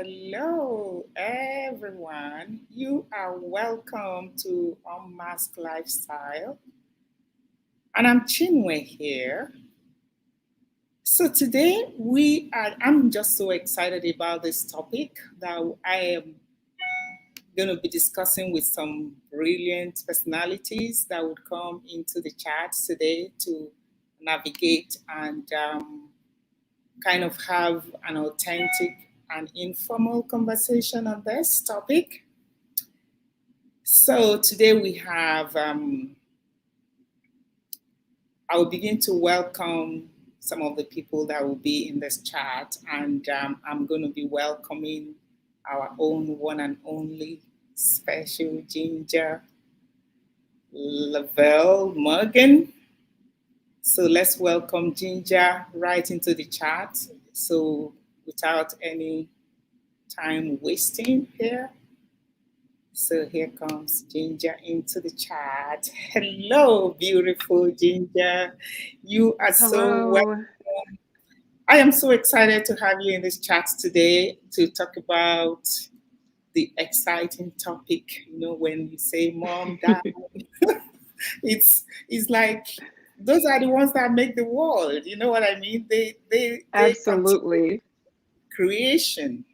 Hello, everyone. You are welcome to Unmask Lifestyle, and I'm Chinwe here. So today I'm just so excited about this topic that I am going to be discussing with some brilliant personalities that would come into the chat today to navigate and kind of have an authentic and informal conversation on this topic. So today we have, I will begin to welcome some of the people that will be in this chat, and I'm going to be welcoming our own one and only special Ginger Lavelle Morgan. So let's welcome Ginger right into the chat. So without any time wasting here, so here comes Ginger into the chat. Hello, beautiful Ginger. You are so well. Hello. I am so excited to have you in this chat today to talk about the exciting topic. You know, when you say mom, dad, it's like those are the ones that make the world. You know what I mean? They continue Absolutely. creation.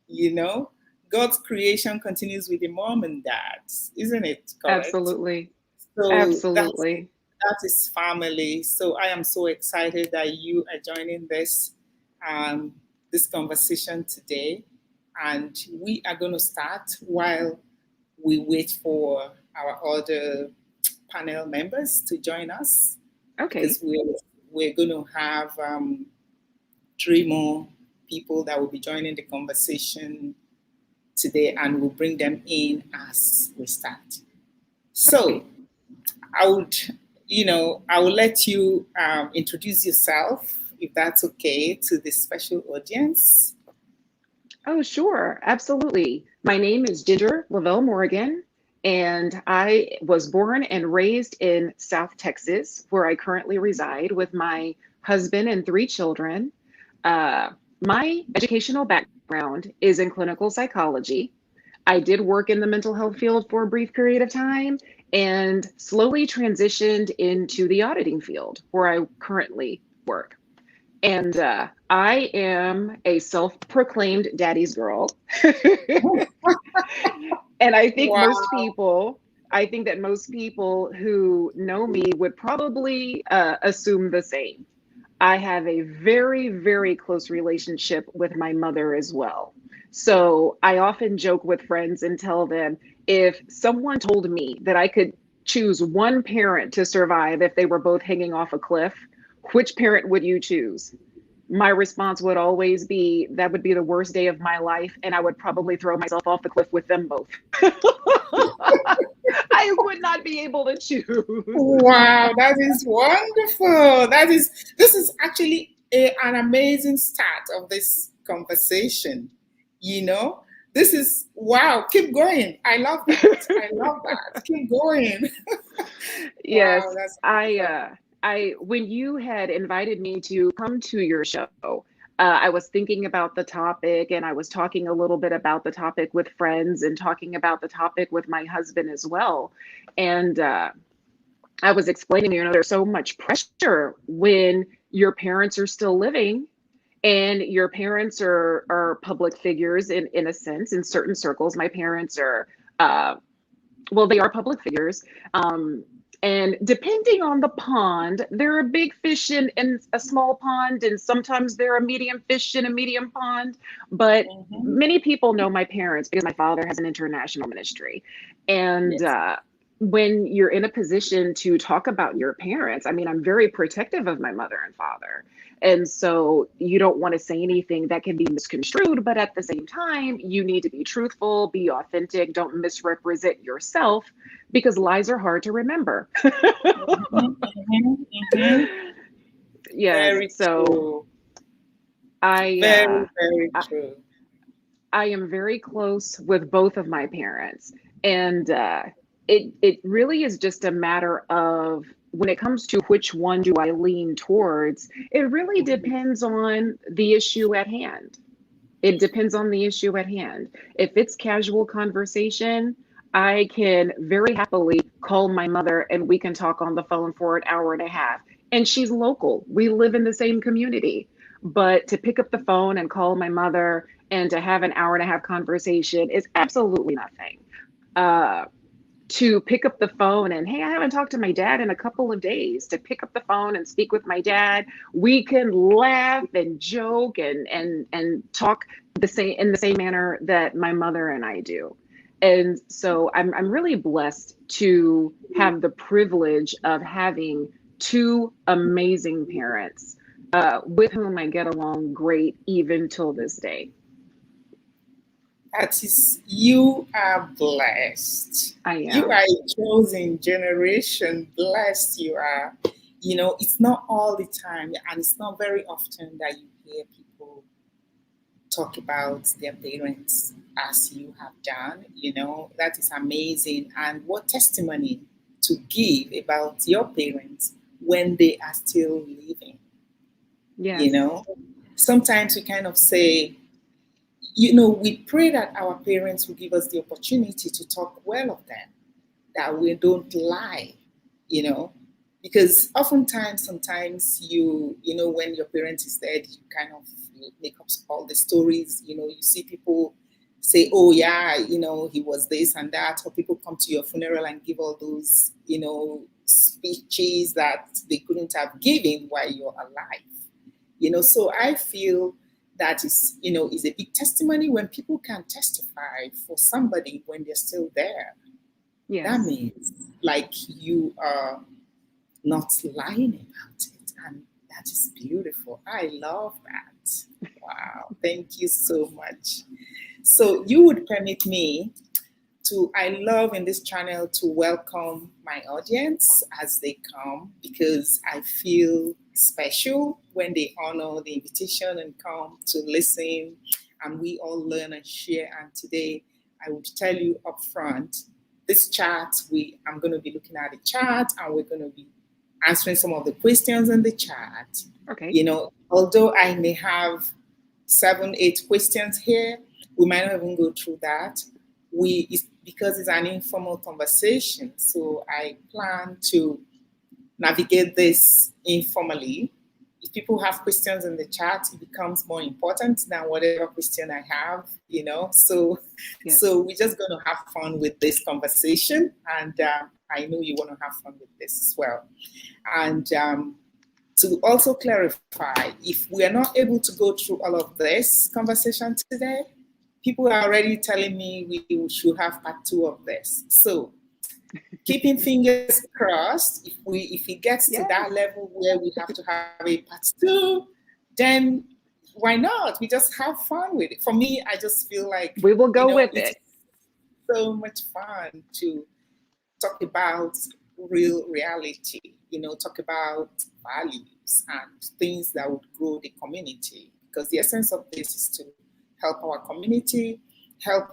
You know, God's creation continues with the mom and dad, isn't it correct? Absolutely. So Absolutely. that is family. So I am so excited that you are joining um, this conversation today, and we are going to start while we wait for our other panel members to join us Okay. because we're going to have three more people that will be joining the conversation today, and we'll bring them in as we start. So Okay. I would, I will let you introduce yourself, if that's okay, to this special audience. Oh, sure. Absolutely. My name is Ginger Lavelle Morgan, and I was born and raised in South Texas, where I currently reside with my husband and three children. Uh, my educational background is in clinical psychology. I did work in the mental health field for a brief period of time and slowly transitioned into the auditing field where I currently work. And I am a self proclaimed daddy's girl. And Wow. I think that most people who know me would probably assume the same. I have a very, very close relationship with my mother as well. So I often joke with friends and tell them if someone told me that I could choose one parent to survive if they were both hanging off a cliff, which parent would you choose? My response would always be that would be the worst day of my life, and I would probably throw myself off the cliff with them both. I would not be able to choose. Wow, that is wonderful. This is actually an amazing start of this conversation. You know, this is wow. Keep going. I love that. I love that. Keep going. Wow, Yes, that's I wonderful. uh I when you had invited me to come to your show, I was thinking about the topic and I was talking a little bit about the topic with friends and talking about the topic with my husband as well. And I was explaining, there's so much pressure when your parents are still living and your parents are public figures in a sense in certain circles. My parents are uh, well, they are public figures. Um, and depending on the pond, they're a big fish in a small pond, and sometimes they're a medium fish in a medium pond. But Hmm. many people know my parents because my father has an international ministry. And Yes. when you're in a position to talk about your parents, I mean, I'm very protective of my mother and father. And so you don't want to say anything that can be misconstrued, but at the same time, you need to be truthful, be authentic, don't misrepresent yourself because lies are hard to remember. Hmm. Hmm. Hmm. Yes, Very so true. I uh Very, very I, true. I am very close with both of my parents, and it really is just a matter of when it comes to which one do I lean towards, it really Mhm. depends on the issue at hand. It depends on the issue at hand. If it's casual conversation, I can very happily call my mother and we can talk on the phone for an hour and a half. And she's local. We live in the same community. But to pick up the phone and call my mother and to have an hour and a half conversation is absolutely nothing. Uh, to pick up the phone and, hey, I haven't talked to my dad in a couple of days, to pick up the phone and speak with my dad, we can laugh and joke and talk the same in the same manner that my mother and I do. And so I'm really blessed to have the privilege of having two amazing parents with whom I get along great even till this day. That is, you are blessed. I You am. are a chosen generation. Blessed you are. It's not all the time, and it's not very often that you hear people talk about their parents as you have done. That is amazing. And what testimony to give about your parents when they are still living. you Yes. know Sometimes we kind of say, we pray that our parents will give us the opportunity to talk well of them, that we don't lie, you know, because oftentimes, sometimes when your parent is dead, you kind of make up all the stories. You see people say, oh, yeah, he was this and that, or people come to your funeral and give all those, speeches that they couldn't have given while you're alive. So I feel that is a big testimony when people can testify for somebody when they're still there. That Yes. means like you are not lying about it. And that is beautiful. I love that. Wow. Thank you so much. So you would permit me I love in this channel to welcome my audience as they come, because I feel special when they honor the invitation and come to listen, and we all learn and share. And today I would tell you up front, this chat, I'm going to be looking at the chat, and we're going to be answering some of the questions in the chat. Okay. Although I may have 7, 8 questions here, we might not even go through that. It's because it's an informal conversation, so I plan to navigate this informally. If people have questions in the chat, it becomes more important than whatever question I have. Yes. So we're just going to have fun with this conversation, and I know you want to have fun with this as well. And to also clarify, if we are not able to go through all of this conversation today, people are already telling me we should have part 2 of this. So keeping fingers crossed, if it gets to that Yes. level where we have to have a part 2, then why not? We just have fun with it. For me, I just feel like, We will go with it's it. so much fun to talk about real reality, talk about values and things that would grow the community. Because the essence of this is to help our community, help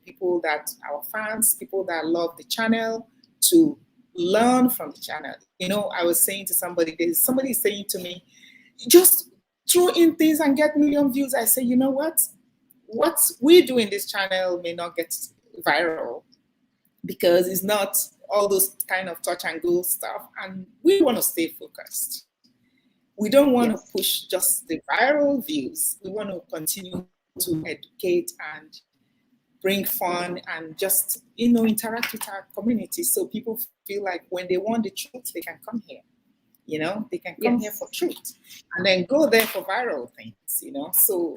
people that our fans, people that love the channel, to learn from the channel. I was saying to somebody, there's somebody saying to me, just throw in things and get million views. I say, you know what we do in this channel may not get viral, because it's not all those kind of touch and go stuff. And we want to stay focused. We don't want to Yes. push just the viral views. We want to continue to educate and bring fun and just, interact with our community, so people feel like when they want the truth, they can come here. They can come here for Yes. truth and then go there for viral things. So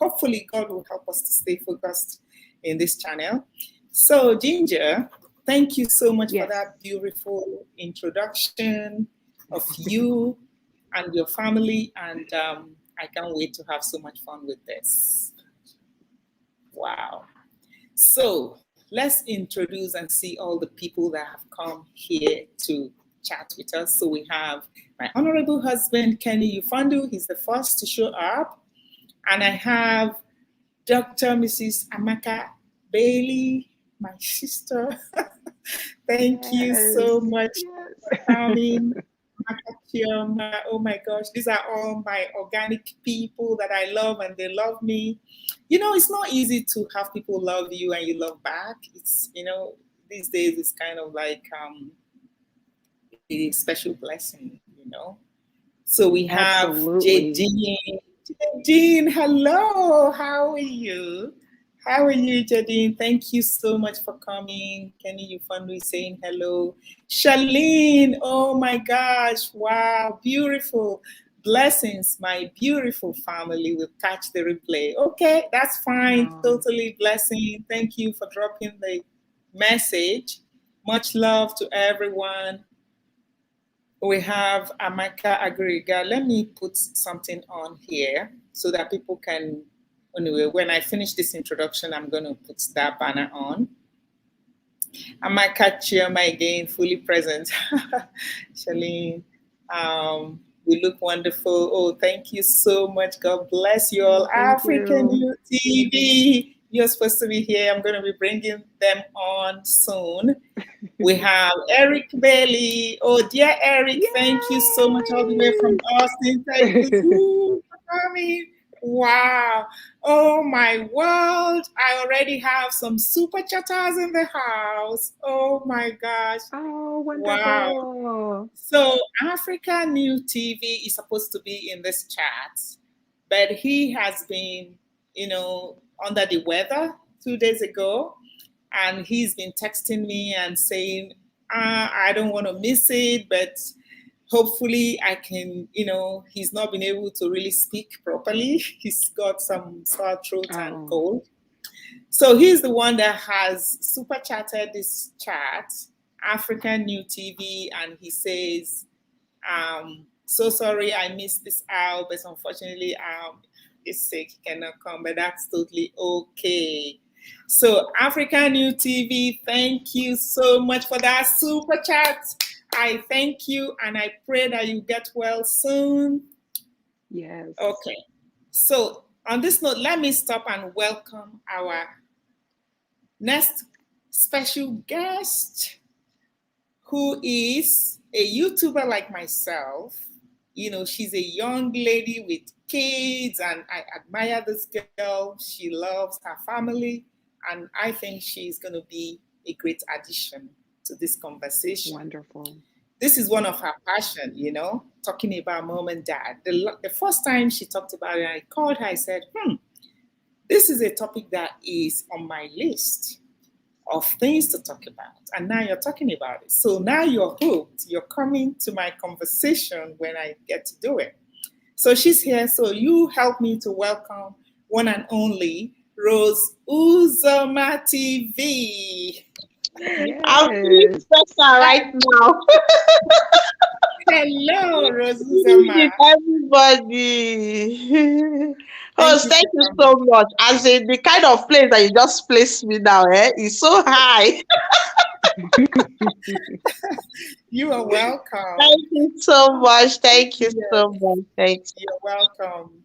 hopefully God will help us to stay focused in this channel. So Ginger, thank you so much for Yes. that beautiful introduction of you and your family, and I can't wait to have so much fun with this. Wow. So let's introduce and see all the people that have come here to chat with us. So we have my honorable husband, Kenny Ufandu. He's the first to show up. And I have Dr. Mrs. Amaka Bailey, my sister. Thank you so Yes. much Yes. for coming. Chioma. Oh my gosh, these are all my organic people that I love and they love me. You know, it's not easy to have people love you and you love back. It's, these days it's kind of like a special blessing, you know. So we have Absolutely. Jadine. Jadine, hello. How are you? How are you, Jadine? Thank you so much for coming. Kenny Yufandu is saying hello. Charlene, oh my gosh. Wow, beautiful. Blessings, my beautiful family will catch the replay. Okay, that's fine. Oh, Totally blessing. Thank you for dropping the message. Much love to everyone. We have Amaka Agriga. Let me put something on here so that people can, anyway, when I finish this introduction, I'm going to put that banner on. Amaka Chioma again, fully present. Shalene, we look wonderful. Oh, thank you so much. God bless you all. oh, thank African you. U TV, you're supposed to be here. I'm going to be bringing them on soon. We have Eric Bailey. Oh, dear Eric, thank you so much all the way from Austin, Texas. Yay! Woo, for coming. Wow. Oh, my world. I already have some super chatters in the house. Oh, my gosh. Oh, Wow. wonderful. So, Africa New TV is supposed to be in this chat, but he has been, under the weather 2 days ago and he's been texting me and saying, I don't want to miss it, but hopefully I can, he's not been able to really speak properly. He's got some sore throat and Oh, cold. So he's the one that has super chatted this chat, African New TV, and he says, so sorry I missed this out, but unfortunately, he's sick, he cannot come, but that's totally okay. So, African New TV, thank you so much for that super chat. I thank you and I pray that you get well soon. yes. Okay. So, on this note, let me stop and welcome our next special guest, who is a YouTuber like myself. She's a young lady with kids, and I admire this girl. She loves her family, and I think she's going to be a great addition to this conversation. Wonderful. This is one of her passion, talking about mom and dad. The first time she talked about it, I called her, I said, this is a topic that is on my list of things to talk about. And now you're talking about it. So now you're hooked. You're coming to my conversation when I get to do it. So she's here. So you help me to welcome one and only Rose Uzoma TV. I'm feeling Yes. special right now. Hello, Rose Good Uzoma. evening, everybody. Thank Host, you thank for you coming. so much. As in the kind of place that you just placed me now, is so high. You are welcome. Thank you so much. Thank you so Yes, much. Thanks. you're welcome.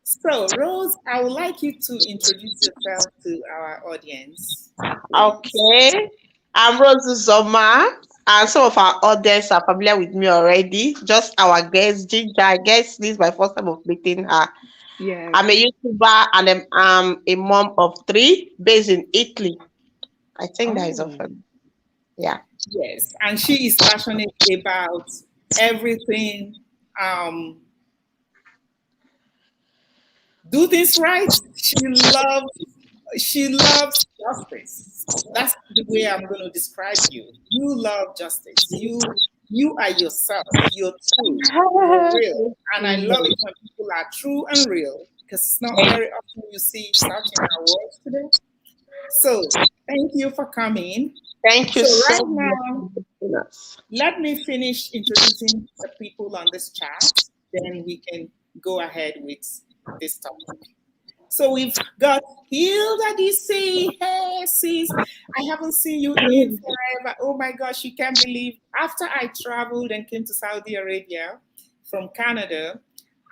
So, Rose, I would like you to introduce yourself to our audience, please. Okay. I'm Rose Zoma, and some of our audience are familiar with me already. Just our guest, Ginger. I guess this is my first time of meeting her. Yes. I'm a YouTuber and I'm a mom of three based in Italy. I think that is Oh, often. Yeah. Yes, and she is passionate about everything. Um, do things right. She loves justice. That's the way I'm going to describe you. You love justice. You are yourself. You're true. You're real. And I love it when people are true and real because it's not very often you see such in our world today. So thank you for coming. Thank you So so right now, much. let me finish introducing the people on this chat, then we can go ahead with this topic. So we've got Hilda DC. Hey, sis, I haven't seen you in forever. Oh my gosh, you can't believe. After I traveled and came to Saudi Arabia from Canada,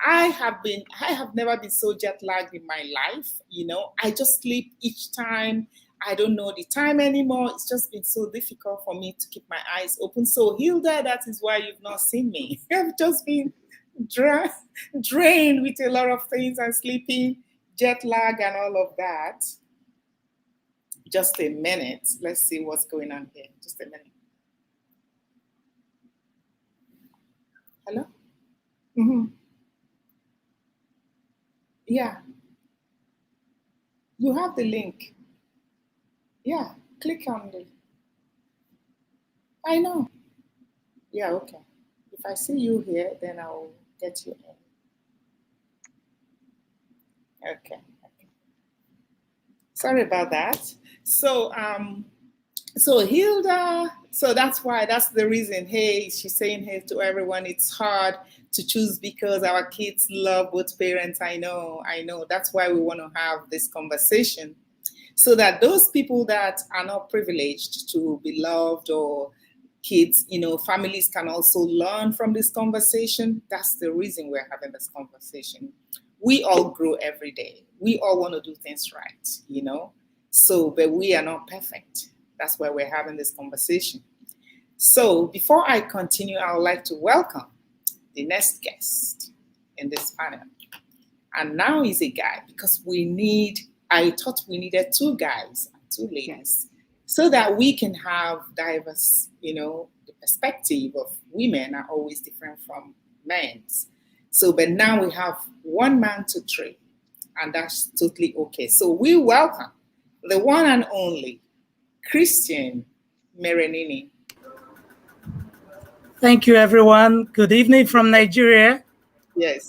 I have never been so jet lagged in my life. I just sleep each time. I don't know the time anymore. It's just been so difficult for me to keep my eyes open. So, Hilda, that is why you've not seen me. I've just been dra- drained with a lot of things and sleeping, jet lag, and all of that. Just a minute. Let's see what's going on here. Just a minute. Hello? Mm-hmm. Yeah. You have the link. Yeah. Click on the. I know. Yeah, okay. If I see you here, then I'll get you in. Okay. Sorry about that. So, so Hilda, so that's the reason. Hey, she's saying hey to everyone. It's hard to choose because our kids love both parents. I know. That's why we want to have this conversation. So that those people that are not privileged to be loved or kids, families can also learn from this conversation. That's the reason we're having this conversation. We all grow every day. We all want to do things right. So, but we are not perfect. That's why we're having this conversation. So, before I continue, I would like to welcome the next guest in this panel. And now he's a guy because I thought we needed two guys and two ladies so that we can have diverse, the perspective of women are always different from men's. So, but now we have one man to three, and that's totally okay. So we welcome the one and only Christian Merenini. Thank you, everyone. Good evening from Nigeria. Yes.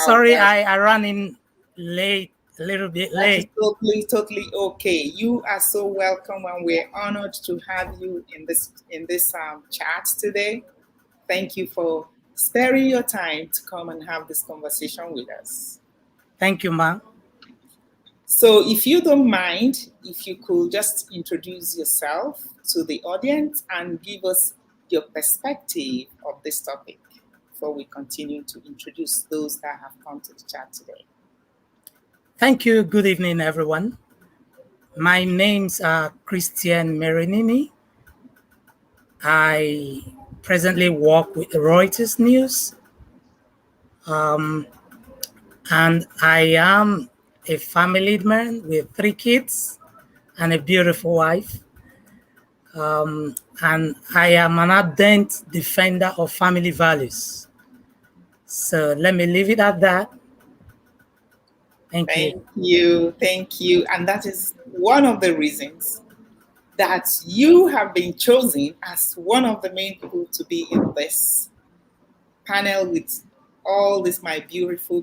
Sorry, I ran in late, a little bit late. That is totally okay. You are so welcome, and we're honored to have you in this chat today. Thank you for sparing your time to come and have this conversation with us. Thank you, ma'am. So if you don't mind, if you could just introduce yourself to the audience and give us your perspective of this topic before we continue to introduce those that have come to the chat today. Thank you. Good evening, everyone. My name's Christian Merenini. I presently work with Reuters News. And I am a family man with 3 kids and a beautiful wife. And I am an ardent defender of family values. So let me leave it at that. Thank you. Thank you. And that is one of the reasons that you have been chosen as one of the main people to be in this panel with all these my beautiful,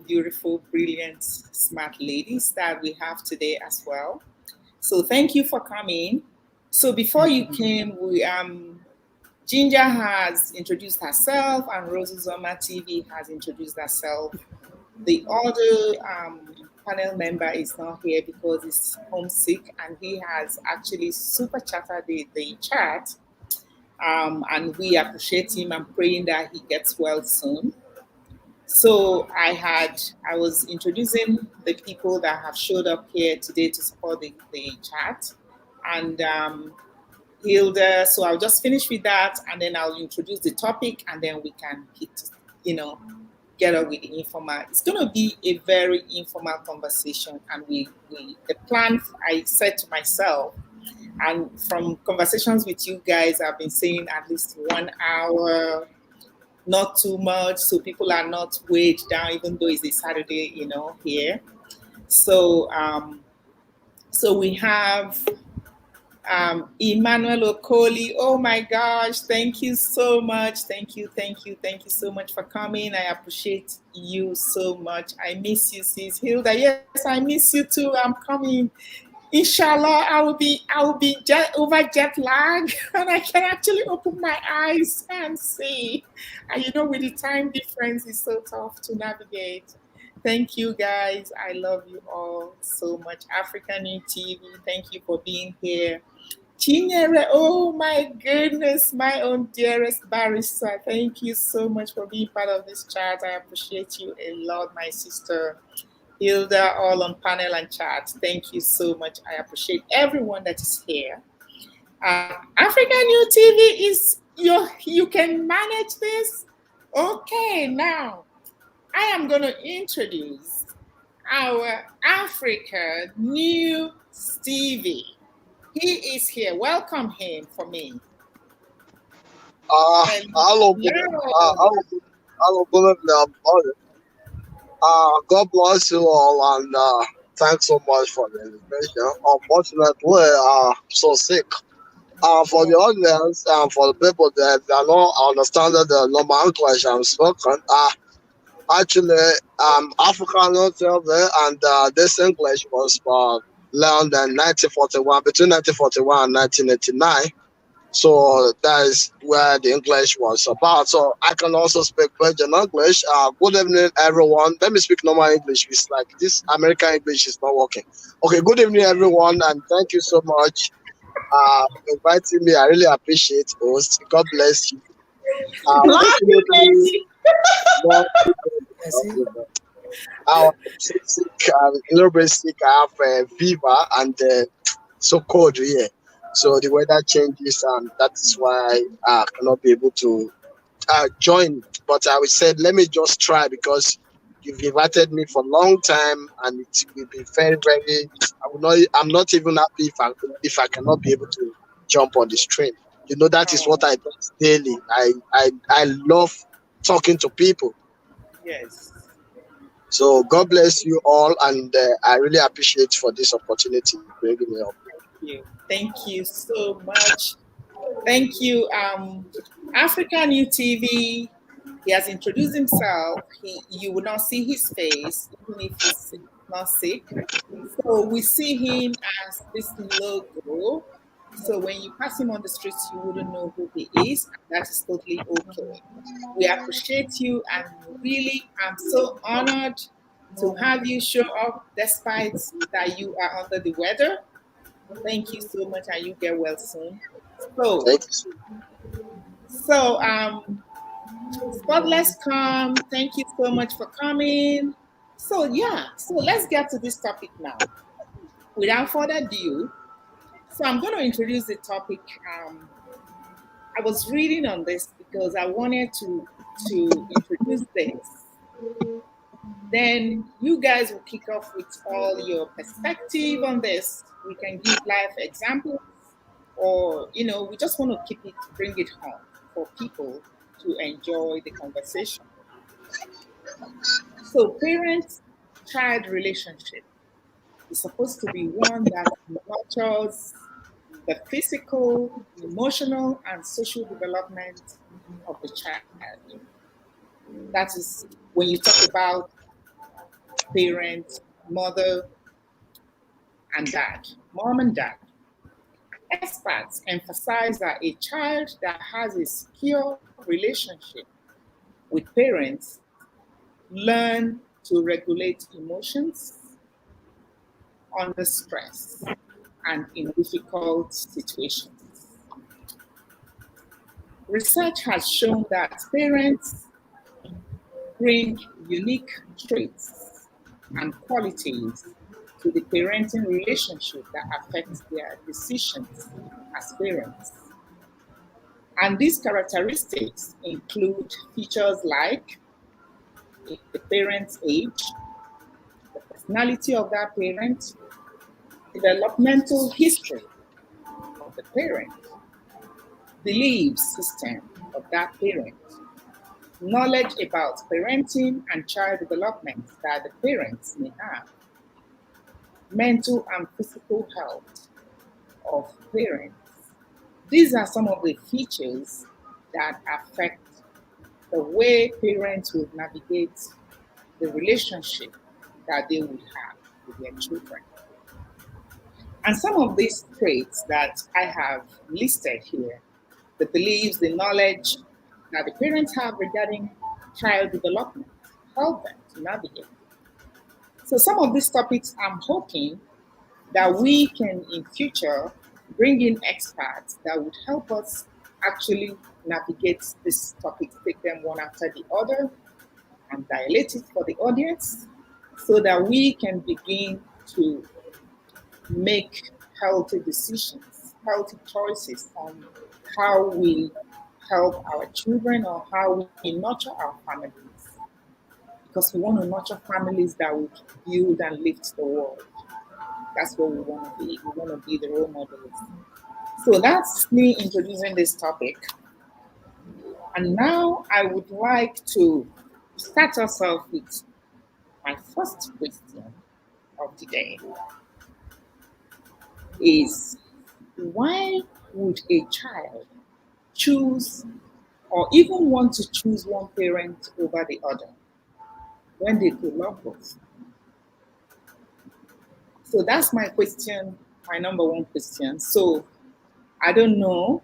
brilliant, smart ladies that we have today as well. So thank you for coming. So before you came, Ginger has introduced herself and Rosuzoma TV has introduced herself. The other panel member is not here because he's homesick and he has actually super chatted the chat. And we appreciate him and praying that he gets well soon. So I was introducing the people that have showed up here today to support the chat. And Hilda, so I'll just finish with that and then I'll introduce the topic and then we can get up with the informal. It's going to be a very informal conversation and the plan I said to myself, and from conversations with you guys, I've been saying at least 1 hour, not too much, so people are not weighed down, even though it's a Saturday, here. So, so we have Emmanuel Okoli. Oh my gosh, thank you so much. Thank you so much for coming. I appreciate you so much. I miss you, sis. Hilda, yes, I miss you too. I'm coming. Inshallah, I will be over jet lag and I can actually open my eyes and see. And with the time difference, it's so tough to navigate. Thank you guys. I love you all so much. African New TV, thank you for being here. Chinyere, oh my goodness, my own dearest barrister. Thank you so much for being part of this chat. I appreciate you a lot, my sister. Hilda, all on panel and chat. Thank you so much. I appreciate everyone that is here. African New TV is you can manage this. Okay, now I am going to introduce our Africa New Stevie. He is here. Welcome him for me. Hello, hello, good evening, everybody. God bless you all, and thanks so much for the invitation. Unfortunately, I'm so sick. For the audience and for the people that are not understanding the normal English I'm spoken, actually, African TV, and this English was learned in 1941, between 1941 and 1989. So that is where the English was about. So I can also speak Belgian English. Good evening, everyone. Let me speak normal English. It's like this American English is not working. Okay, good evening, everyone, and thank you so much for inviting me. I really appreciate host. God bless you. Unfortunately, no, I'm sick, a little bit sick. I have a fever and so cold here. So the weather changes, and that is why I cannot be able to join. But I would say, let me just try because you've invited me for a long time, and it will be very, very. I will not. I'm not even happy if I cannot be able to jump on the stream. You know, that is what I do daily. I love talking to people. Yes. So God bless you all, and I really appreciate for this opportunity bringing me up. Thank you so much. Thank you, African UTV. He has introduced himself. You will not see his face, even if he's not sick. So we see him as this logo. So when you pass him on the streets, you wouldn't know who he is, and that is totally okay. We appreciate you, and really, I'm so honored to have you show up despite that you are under the weather. Thank you so much, and you get well soon. So, Spotless come. Thank you so much for coming. So let's get to this topic now. Without further ado, so I'm going to introduce the topic. I was reading on this because I wanted to introduce this. Then you guys will kick off with all your perspective on this. We can give live examples, or we just want to bring it home for people to enjoy the conversation. So parent-child relationship is supposed to be one that nurtures the physical, emotional, and social development of the child. That is when you talk about parent, mother, and dad, mom and dad. Experts emphasize that a child that has a secure relationship with parents learn to regulate emotions under stress and in difficult situations. Research has shown that parents bring unique traits and qualities to the parenting relationship that affect their decisions as parents. And these characteristics include features like the parent's age, the personality of that parent, developmental history of the parent, belief system of that parent, knowledge about parenting and child development that the parents may have, mental and physical health of parents. These are some of the features that affect the way parents would navigate the relationship that they would have with their children. And some of these traits that I have listed here, the beliefs, the knowledge that the parents have regarding child development, help them to navigate. So some of these topics, I'm hoping that we can in future bring in experts that would help us actually navigate these topics, take them one after the other, and dilate it for the audience so that we can begin to make healthy decisions, healthy choices on how we help our children or how we nurture our families. Because we want to nurture families that will build and lift the world. That's what we want to be. We want to be the role models. So that's me introducing this topic. And now I would like to start us off with my first question of the day is why would a child choose or even want to choose one parent over the other when they could love both? So that's my question, my number one question. So I don't know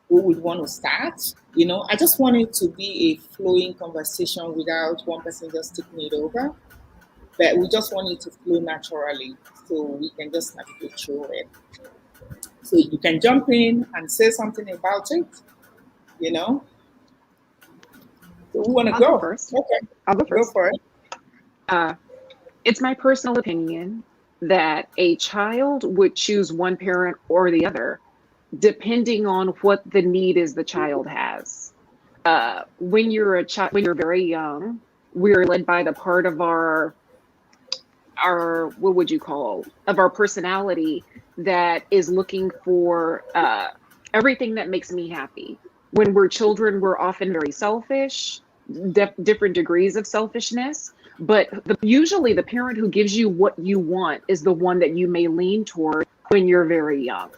who would want to start. I just want it to be a flowing conversation without one person just taking it over. But we just want it to flow naturally so we can just navigate through it. So you can jump in and say something about it, you know. So who want to I'll go? go first. Okay, I'll go go first. for it. It's my personal opinion that a child would choose one parent or the other, depending on what the need is the child has. When you're a child, when you're very young, we're led by the part of our what would you call of our personality that is looking for everything that makes me happy. When we're children, we're often very selfish, different degrees of selfishness, but usually the parent who gives you what you want is the one that you may lean toward when you're very young,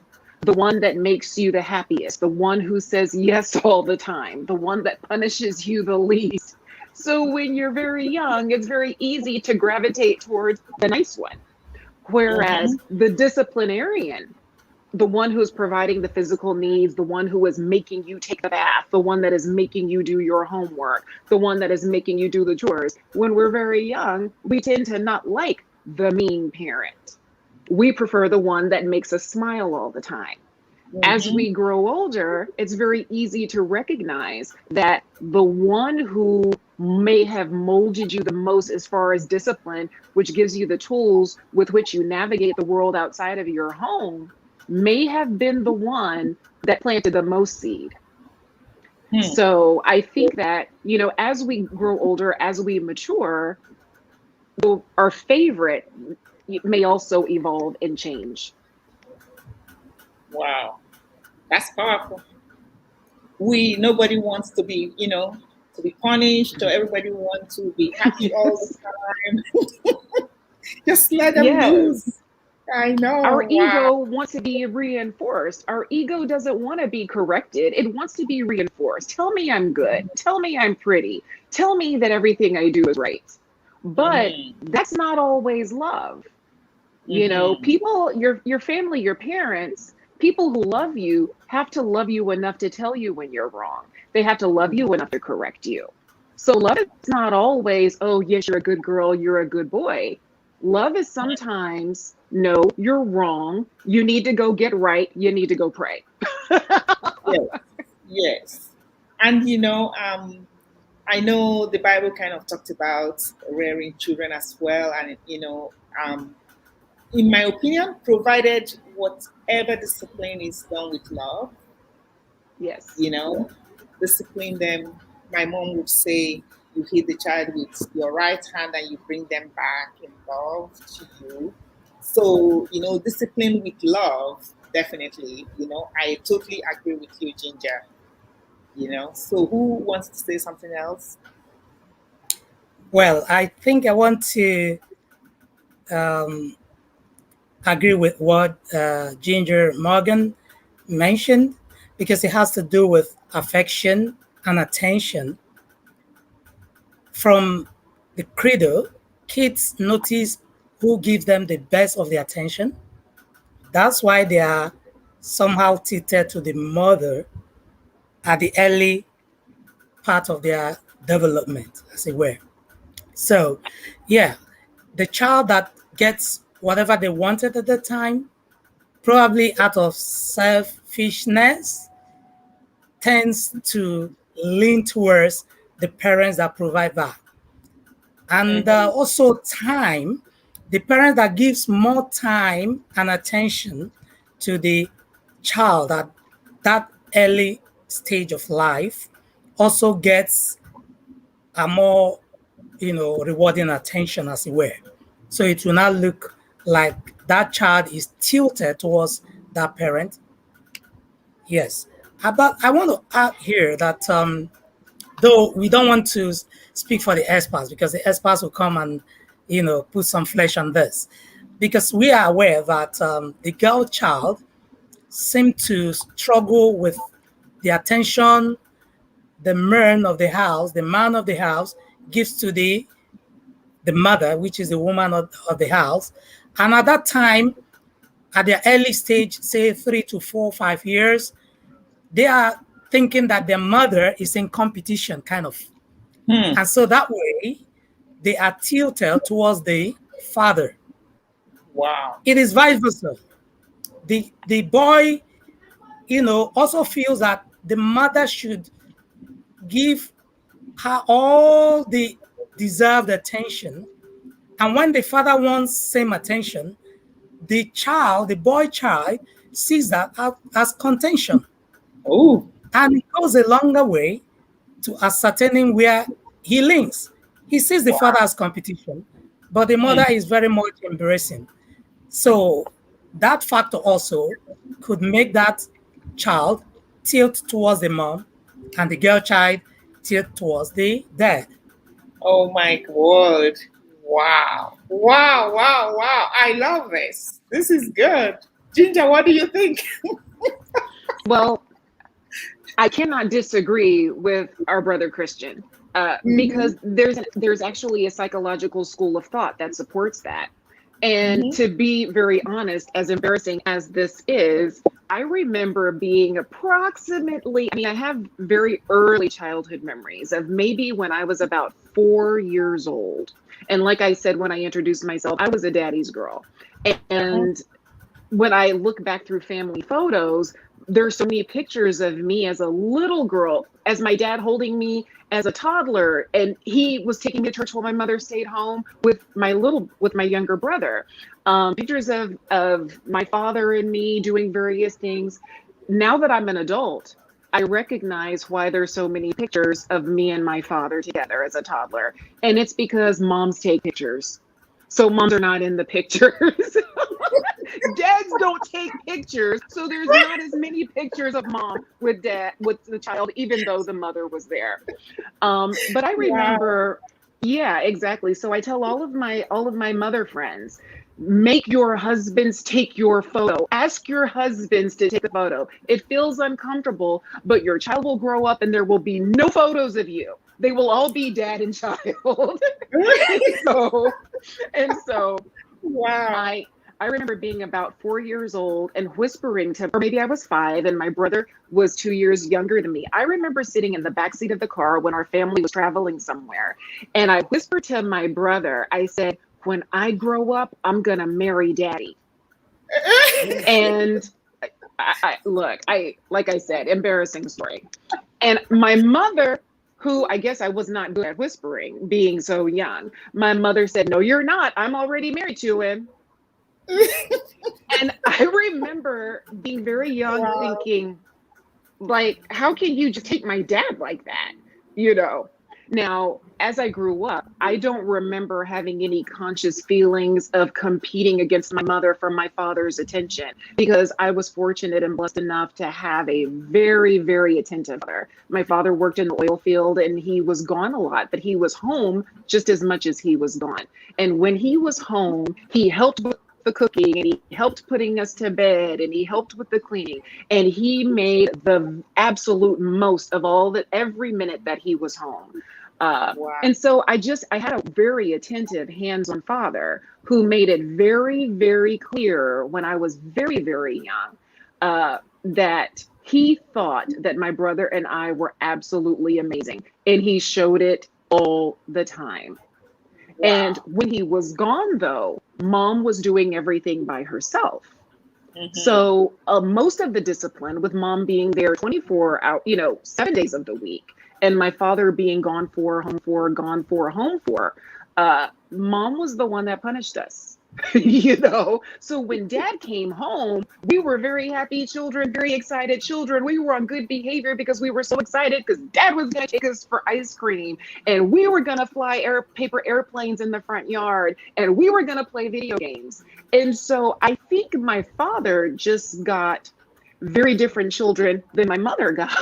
the one that makes you the happiest, the one who says yes all the time, the one that punishes you the least. So when you're very young, it's very easy to gravitate towards the nice one. Whereas Mm-hmm. the disciplinarian, the one who is providing the physical needs, the one who is making you take the bath, the one that is making you do your homework, the one that is making you do the chores. When we're very young, we tend to not like the mean parent. We prefer the one that makes us smile all the time. As Mm-hmm. we grow older, it's very easy to recognize that the one who may have molded you the most as far as discipline, which gives you the tools with which you navigate the world outside of your home, may have been the one that planted the most seed. Hmm. So I think that, as we grow older, as we mature, our favorite may also evolve and change. Wow, that's powerful. Nobody wants to be, to be punished, or everybody wants to be happy all the Yes. time. Just let them loose. Yes. I know. Our Wow. ego wants to be reinforced. Our ego doesn't want to be corrected. It wants to be reinforced. Tell me I'm good. Tell me I'm pretty. Tell me that everything I do is right. But Mm-hmm. that's not always love. Mm-hmm. People, your family, your parents, people who love you have to love you enough to tell you when you're wrong. They have to love you enough to correct you. So love is not always, oh, yes, you're a good girl, you're a good boy. Love is sometimes, no, you're wrong. You need to go get right. You need to go pray. Yes. Yes. And I know the Bible kind of talked about rearing children as well, and in my opinion, provided whatever discipline is done with love, Yes. you know, discipline them. My mom would say, you hit the child with your right hand and you bring them back in love to you. So, discipline with love, definitely, I totally agree with you, Ginger. So who wants to say something else? Well, I think I want to um, agree with what Ginger Morgan mentioned because it has to do with affection and attention. From the cradle, kids notice who gives them the best of the attention. That's why they are somehow tilted to the mother at the early part of their development, as it were. So, yeah, the child that gets whatever they wanted at the time, probably out of selfishness, tends to lean towards the parents that provide that. And also time, the parent that gives more time and attention to the child at that early stage of life also gets a more, rewarding attention, as it were. So it will not look like that child is tilted towards that parent. Yes. But I want to add here that though we don't want to speak for the experts, because the experts will come and put some flesh on this, because we are aware that the girl child seem to struggle with the attention the man of the house gives to the mother, which is the woman of the house. And at that time, at their early stage, say 3 to 4, 5 years, they are thinking that their mother is in competition, kind of. And so that way, they are tilted towards the father. Wow. It is vice versa. The boy, also feels that the mother should give her all the deserved attention. And when the father wants same attention, the boy child, sees that as contention. Oh. And it goes a longer way to ascertaining where he leans. He sees the father as competition, but the mother is very much embracing. So that factor also could make that child tilt towards the mom and the girl child tilt towards the dad. Oh my God. Wow. Wow, wow, wow. I love this. This is good. Ginger, what do you think? Well, I cannot disagree with our brother Christian, because there's actually a psychological school of thought that supports that. And to be very honest, as embarrassing as this is, I remember being approximately, I have very early childhood memories of maybe when I was about 4 years old. And like I said, when I introduced myself, I was a daddy's girl. And when I look back through family photos, there's so many pictures of me as a little girl, as my dad holding me as a toddler, and he was taking me to church while my mother stayed home with my younger brother. Pictures of my father and me doing various things. Now that I'm an adult, I recognize why there's so many pictures of me and my father together as a toddler, and it's because moms take pictures. So moms are not in the pictures. Dads don't take pictures, so there's not as many pictures of mom with the child, even though the mother was there. But I remember, yeah, exactly. So I tell all of my mother friends, make your husbands take your photo. Ask your husbands to take the photo. It feels uncomfortable, but your child will grow up and there will be no photos of you. They will all be dad and child. so Wow. I remember being about 4 years old and whispering to, or maybe I was 5, and my brother was 2 years younger than me. I remember sitting in the backseat of the car when our family was traveling somewhere, and I whispered to my brother, I said, when I grow up, I'm going to marry daddy. And like I said, embarrassing story. And my mother, who I guess I was not good at whispering, being so young, my mother said, no, you're not. I'm already married to him. And I remember being very young, thinking, like, how can you just take my dad like that? Now, as I grew up, I don't remember having any conscious feelings of competing against my mother for my father's attention, because I was fortunate and blessed enough to have a very, very attentive mother. My father worked in the oil field and he was gone a lot, but he was home just as much as he was gone. And when he was home, he helped with the cooking, and he helped putting us to bed, and he helped with the cleaning, and he made the absolute most of every minute that he was home. And so I had a very attentive, hands-on father who made it very, very clear when I was very, very young, that he thought that my brother and I were absolutely amazing, and he showed it all the time. And when he was gone, though, mom was doing everything by herself. So most of the discipline, with mom being there 24 hours, 7 days of the week, and my father being gone for, home for, gone for, home for, Mom was the one that punished us. You know, so when dad came home, we were very happy children, very excited children. We were on good behavior because we were so excited because dad was going to take us for ice cream, and we were going to fly paper airplanes in the front yard, and we were going to play video games. And so I think my father just got very different children than my mother got.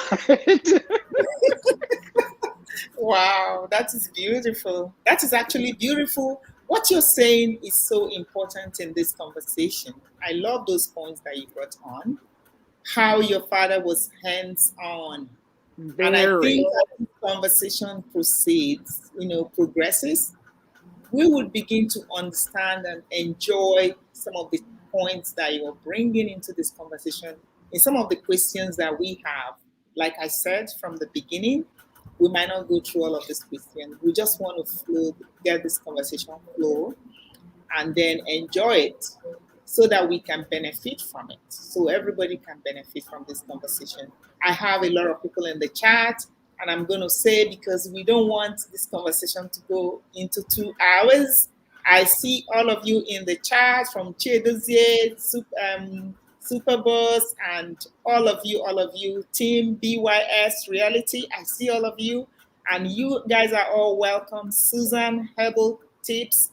Wow, that is beautiful. That is actually beautiful. What you're saying is so important in this conversation. I love those points that you brought on. How your father was hands on. And I Very. think as this conversation proceeds, progresses, we would begin to understand and enjoy some of the points that you're bringing into this conversation in some of the questions that we have. Like I said from the beginning, we might not go through all of these questions. We just want to flow, get this conversation flow, and then enjoy it so that we can benefit from it. So everybody can benefit from this conversation. I have a lot of people in the chat, and I'm going to say because we don't want this conversation to go into 2 hours. I see all of you in the chat from Chedozie, Superboss, and all of you, Team BYS Reality. I see all of you, and you guys are all welcome. Susan, Herbal Tips,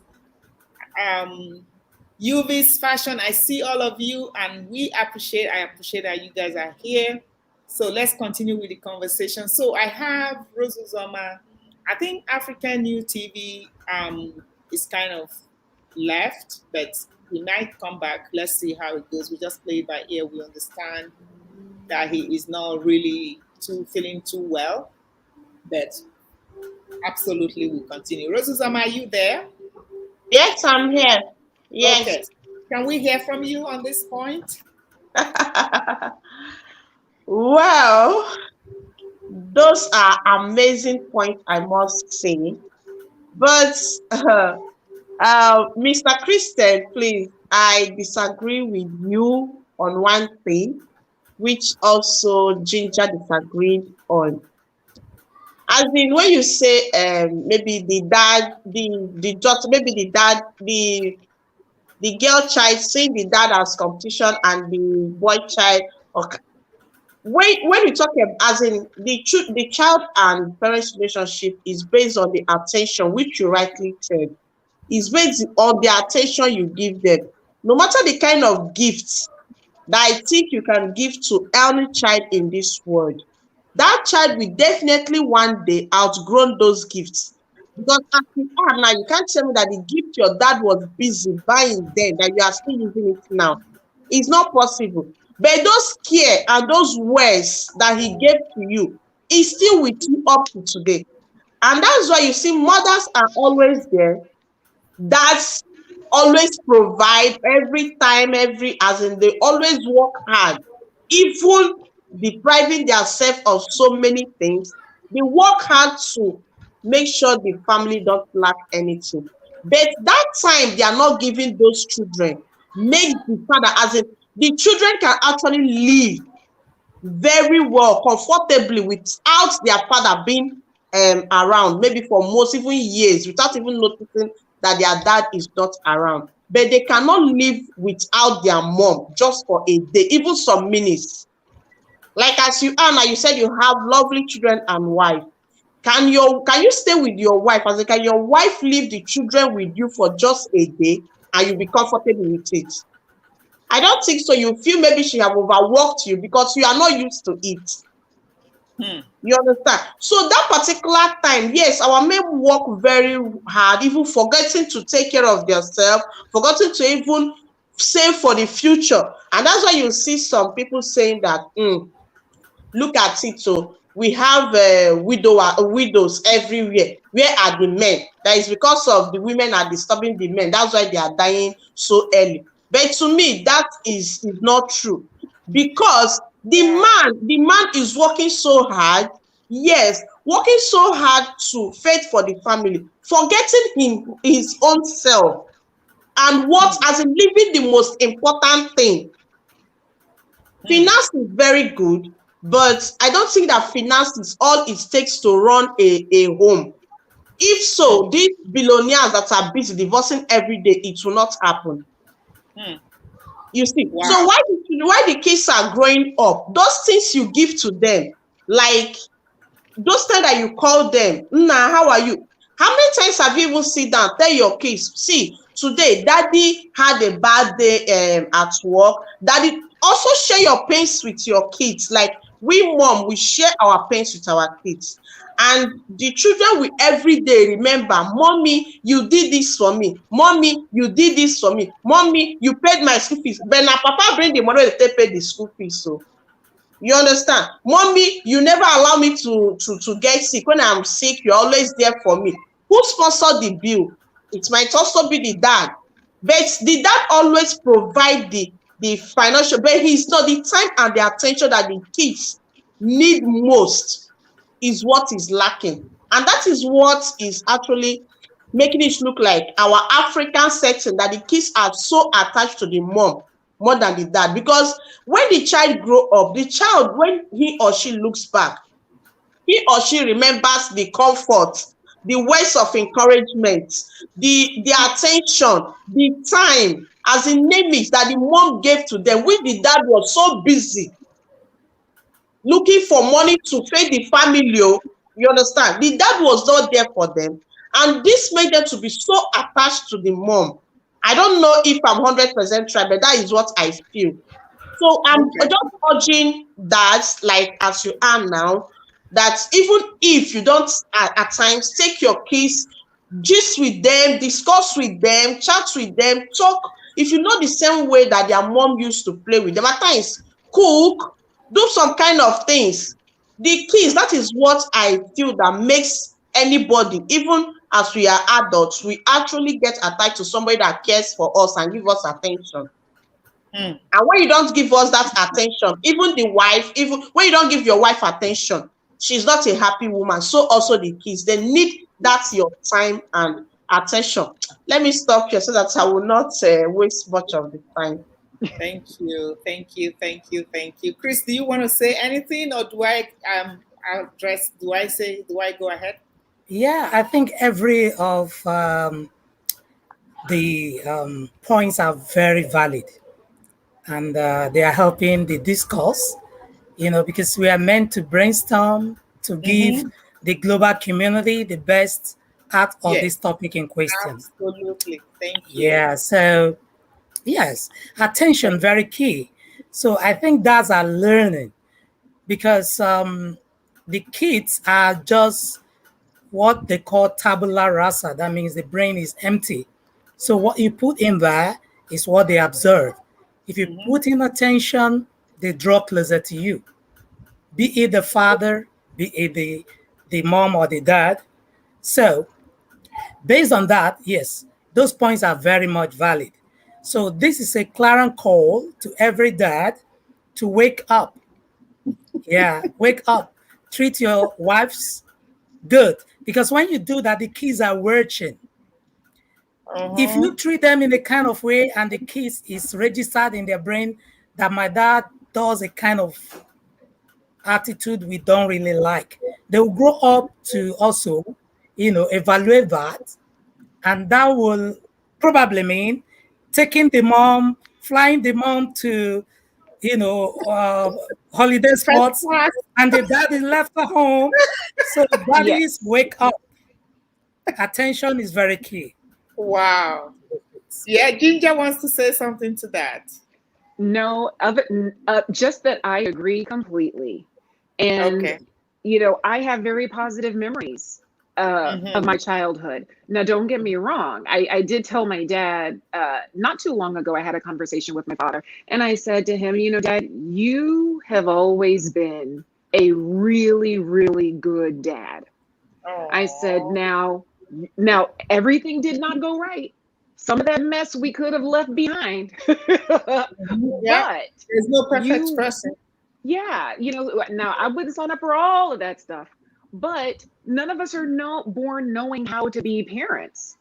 UV's Fashion. I see all of you, and I appreciate that you guys are here. So let's continue with the conversation. So I have Rose Uzoma. I think African New TV is kind of left, but he might come back. Let's see how it goes. We just play it by ear. We understand that he is not really feeling too well, but absolutely we'll continue. Rose Uzoma, are you there? Yes, I'm here. Yes. Okay. Can we hear from you on this point? Well, those are amazing points, I must say. But Mr. Christian, please, I disagree with you on one thing, which also Ginger disagreed on. As in, when you say maybe the dad, the daughter, maybe the dad, the girl child seeing the dad as competition and the boy child, okay. When we talk about, as in the child and parents relationship is based on the attention, which you rightly said, is based on the attention you give them. No matter the kind of gifts that I think you can give to any child in this world, that child will definitely one day outgrow those gifts. Because as you are now, you can't tell me that the gift your dad was busy buying then, that you are still using it now. It's not possible. But those care and those words that he gave to you is still with you up to today. And that's why you see mothers are always there. Dads always provide every time, as in they always work hard, even depriving themselves of so many things. They work hard to make sure the family don't lack anything. But that time they are not giving those children, make the father, as in the children can actually live very well, comfortably without their father being around, maybe for most even years, without even noticing that their dad is not around. But they cannot live without their mom just for a day, even some minutes. Like as you are now, you said you have lovely children and wife. Can you stay with your wife? As in, can your wife leave the children with you for just a day and you'll be comfortable with it? I don't think so. You feel maybe she have overworked you because you are not used to it. You understand? So that particular time, yes, our men work very hard, even forgetting to take care of themselves, forgetting to even save for the future. And that's why you see some people saying that, look at it, so we have widows everywhere. Where are the men? That is because of the women are disturbing the men. That's why they are dying so early. But to me, that is not true. Because the man is working so hard, yes, working so hard to fend for the family, forgetting his own self and what, as in living the most important thing. Finance is very good, but I don't think that finance is all it takes to run a home. If so, these billionaires that are busy divorcing every day, it will not happen. You see, Wow. so why the kids are growing up, those things you give to them, like those times that you call them, nah, how are you? How many times have you even sit down, tell your kids, see, today, daddy had a bad day at work. Daddy, also share your pains with your kids. Like we mom, we share our pains with our kids. And the children will every day remember, mommy, you did this for me. Mommy, you did this for me. Mommy, you paid my school fees. But now papa bring the money to pay the school fees. So you understand? Mommy, you never allow me to get sick. When I'm sick, you're always there for me. Who sponsored the bill? It might also be the dad. But the dad always provide the financial, but he's not the time and the attention that the kids need most is what is lacking. And that is what is actually making it look like our African setting, that the kids are so attached to the mom more than the dad. Because when the child grow up, the child, when he or she looks back, he or she remembers the comfort, the words of encouragement, the attention, the time, as in name it, that the mom gave to them, when the dad was so busy looking for money to feed the family. You understand? The dad was not there for them. And this made them to be so attached to the mom. I don't know if I'm 100% right, but that is what I feel. So I'm just urging that, like as you are now, that even if you don't at times take your kids, gist with them, discuss with them, chat with them, talk. If you know the same way that their mom used to play with them, at times cook, do some kind of things. The kids, that is what I feel that makes anybody, even as we are adults, we actually get attached to somebody that cares for us and give us attention. And when you don't give us that attention, even the wife, even when you don't give your wife attention, she's not a happy woman. So also the kids, they need that your time and attention. Let me stop here so that I will not waste much of the time. Thank you, thank you, thank you, thank you. Chris, do you want to say anything, or do I address? Do I go ahead? Yeah, I think every of the points are very valid, and they are helping the discourse. Because we are meant to brainstorm to give the global community the best out of Yes, this topic in question. absolutely. Thank you. Yeah. So yes, attention very key. So I think that's our learning, because the kids are just what they call tabula rasa. That means the brain is empty. So what you put in there is what they observe. If you put in attention, they draw closer to you. Be it the father, be it the mom or the dad. So based on that, yes, those points are very much valid. So this is a clarion call to every dad to wake up. Yeah, wake up. Treat your wives good, because when you do that, the kids are watching. If you treat them in a kind of way and the kids is registered in their brain that my dad does a kind of attitude we don't really like, they will grow up to also, evaluate that, and that will probably mean taking the mom, flying the mom to, holiday First spots, class. and the dad is left at home. So daddies, Yes. wake up. Attention is very key. Wow. Yeah, Ginger wants to say something to that. No, just that I agree completely. And, Okay. I have very positive memories of my childhood. Now, don't get me wrong. I did tell my dad not too long ago, I had a conversation with my father, and I said to him, Dad, you have always been a really, really good dad. I said, Oh, now everything did not go right. Some of that mess we could have left behind. yeah. But There's no perfect you person. yeah, now I wouldn't sign up for all of that stuff, but none of us are born knowing how to be parents.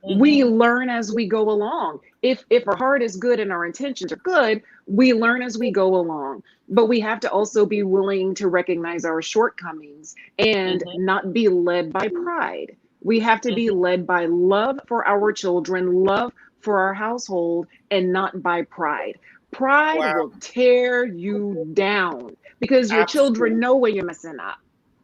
We learn as we go along. If our heart is good and our intentions are good, we learn as we go along. But we have to also be willing to recognize our shortcomings and not be led by pride. We have to be Mhm. led by love for our children, love for our household, and not by pride. Pride Wow. will tear you down because your children Absolutely. know when you're messing up.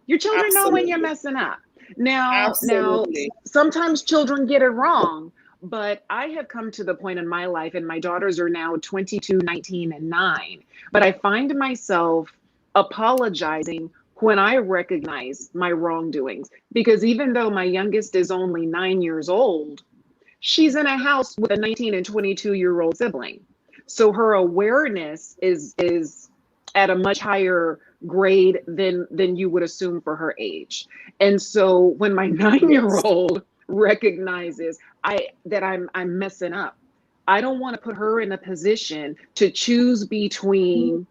Your children know when you're Absolutely. messing up. Now, Absolutely. sometimes children get it wrong, but I have come to the point in my life, and my daughters are now 22, 19, and 9. But I find myself apologizing when I recognize my wrongdoings. Because even though my youngest is only 9 years old, she's in a house with a 19 and 22-year-old sibling. So her awareness is at a much higher grade than you would assume for her age. And so when my 9 year Yes. old recognizes I'm messing up, I don't want to put her in a position to choose between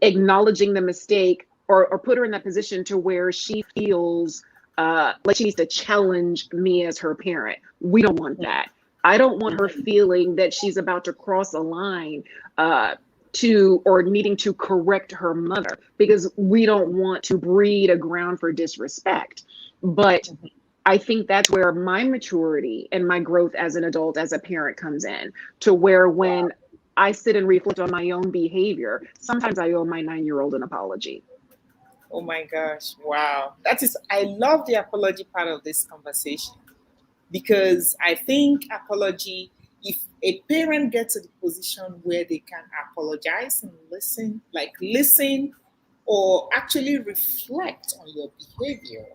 acknowledging the mistake, or put her in that position to where she feels like she needs to challenge me as her parent. We don't want that. I don't want her Mhm. feeling that she's about to cross a line uh, to or needing to correct her mother, because we don't want to breed a ground for disrespect. But I think that's where my maturity and my growth as an adult, as a parent, comes in, to where Wow. when I sit and reflect on my own behavior, sometimes I owe my 9 year old an apology. Oh my gosh. Wow. That is, I love the apology part of this conversation because I think apology, if a parent gets to the position where they can apologize and listen, like listen or actually reflect on your behavior,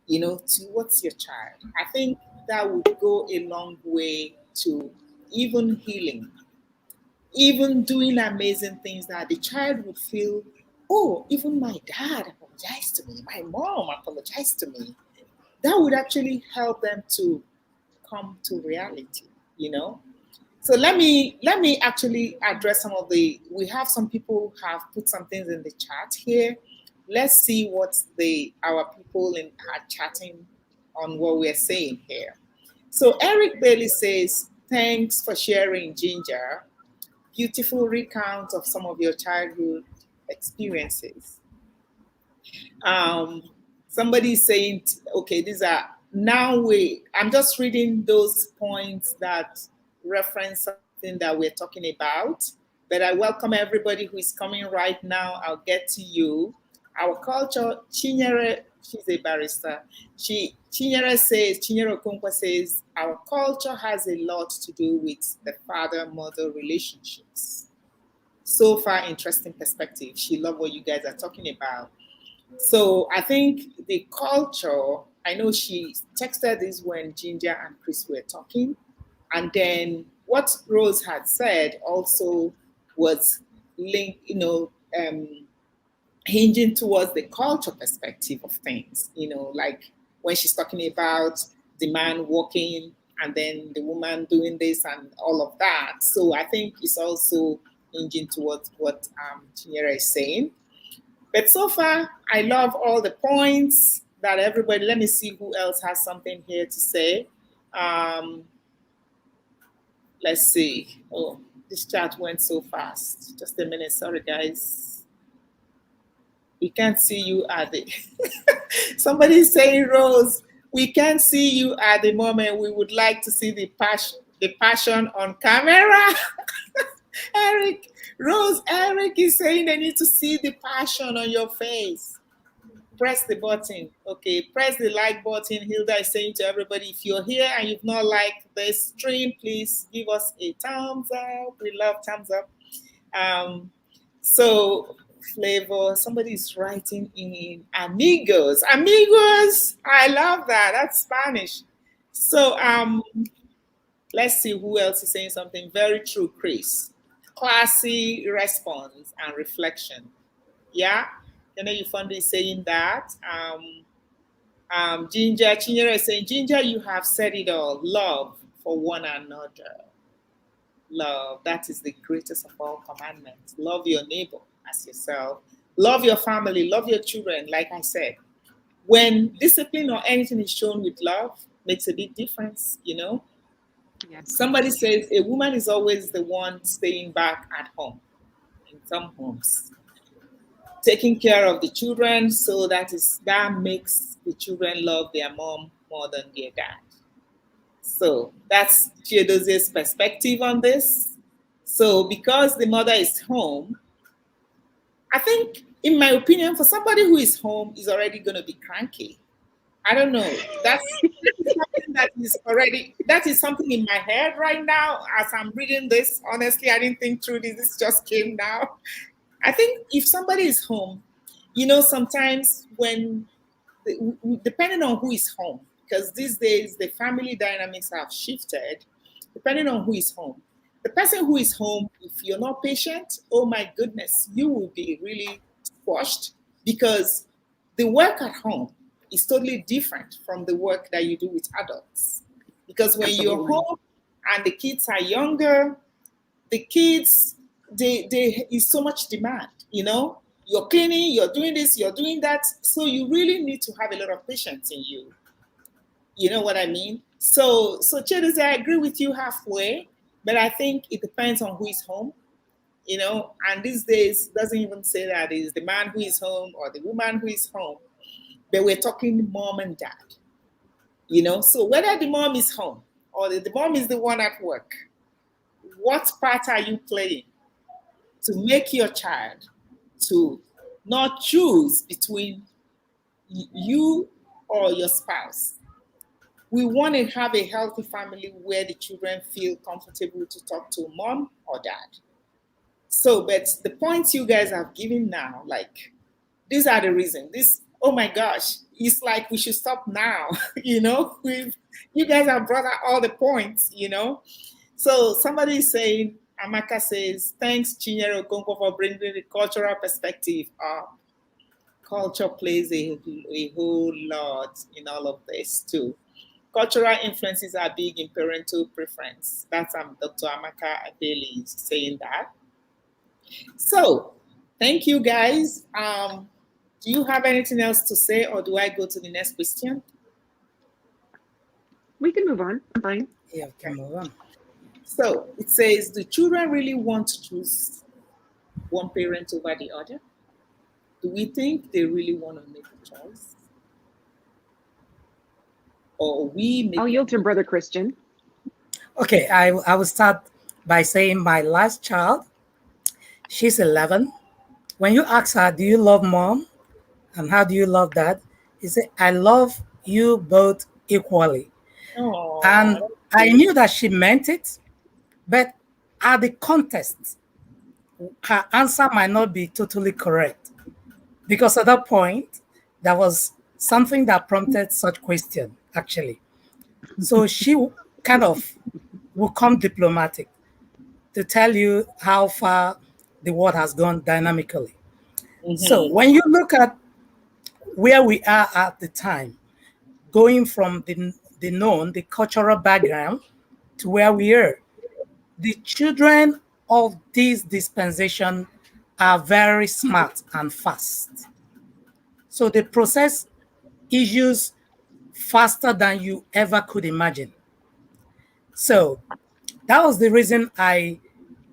towards your child, I think that would go a long way to even healing, even doing amazing things that the child would feel, oh, even my dad apologized to me, my mom apologized to me. That would actually help them to come to reality, you know. So let me actually address some of the, we have some people who have put some things in the chat here. Let's see what the our people in are chatting on what we're saying here. So Eric Bailey says, thanks for sharing, Ginger. Beautiful recount of some of your childhood experiences. Um, somebody is saying, okay, these are now I'm just reading those points that reference something that we're talking about. But I welcome everybody who is coming right now. I'll get to you. Our culture, Chinyere, she's a barrister. Chinyere Okonkwo says, our culture has a lot to do with the father-mother relationships. So far, interesting perspective. She loved what you guys are talking about. So I think the culture, I know she texted this when Ginger and Chris were talking. And then what Rose had said also was linked, hinging towards the culture perspective of things, like when she's talking about the man walking and then the woman doing this and all of that. So I think it's also hinging towards what Chinyere is saying. But so far, I love all the points that everybody. Let me see who else has something here to say. Um, let's see. Oh, this chat went so fast. Just a minute. Sorry, guys. We can't see you at the. Somebody's saying, Rose, we can't see you at the moment. We would like to see the passion on camera. Eric, Rose, Eric is saying they need to see the passion on your face. Press the button. Okay, press the like button. Hilda is saying to everybody, if you're here and you've not liked this stream, please give us a thumbs up. We love thumbs up. Um, so Flavor, somebody is writing in amigos. Amigos, I love that. That's Spanish. So let's see who else is saying something. Very true, Chris. Classy response and reflection. Yeah, you found is saying that. Ginger, Chinyere is saying, Ginger, you have said it all. Love for one another. Love, that is the greatest of all commandments. Love your neighbor as yourself. Love your family. Love your children. Like I said, when discipline or anything is shown with love, makes a big difference. Yes. Somebody says a woman is always the one staying back at home in some homes, taking care of the children, so that makes the children love their mom more than their dad. So that's Chiedoze's perspective on this. So because the mother is home, I think, in my opinion, for somebody who is home is already going to be cranky. I don't know. That is something that is something in my head right now as I'm reading this. Honestly, I didn't think through this. This just came now. I think if somebody is home, sometimes when depending on who is home, because these days the family dynamics have shifted, depending on who is home. The person who is home, if you're not patient, oh my goodness, you will be really squashed because the work at home is totally different from the work that you do with adults. Because when you're Absolutely. home and the kids are younger, the kids, they is so much demand, You're cleaning, you're doing this, you're doing that. So you really need to have a lot of patience in you. You know what I mean? So Chedis, I agree with you halfway, but I think it depends on who is home, and these days doesn't even say that it's the man who is home or the woman who is home, but we're talking mom and dad, So whether the mom is home or the mom is the one at work, what part are you playing to make your child to not choose between you or your spouse? We want to have a healthy family where the children feel comfortable to talk to mom or dad. So, but the points you guys have given now, like, these are the reasons. This, oh my gosh, it's like we should stop now. You guys have brought out all the points. So somebody is saying, Amaka says, thanks, Chinyere Okonkwo, for bringing the cultural perspective up. Culture plays a whole lot in all of this too. Cultural influences are big in parental preference. That's Dr. Amaka Adeli saying that. So, thank you guys. Do you have anything else to say, or do I go to the next question? We can move on. I'm fine. Yeah, we can move on. So it says, do children really want to choose one parent over the other? Do we think they really want to make a choice? Or we make I'll yield to Brother Christian. Okay, I will start by saying my last child, she's 11. When you ask her, do you love mom? And how do you love dad? She said, I love you both equally. Aww. And I knew that she meant it, but at the context, her answer might not be totally correct. Because at that point, there was something that prompted such question, actually. So she kind of will come diplomatic to tell you how far the world has gone dynamically. So when you look at where we are at the time, going from the known, the cultural background to where we are, the children of this dispensation are very smart and fast. So they process issues faster than you ever could imagine. So that was the reason I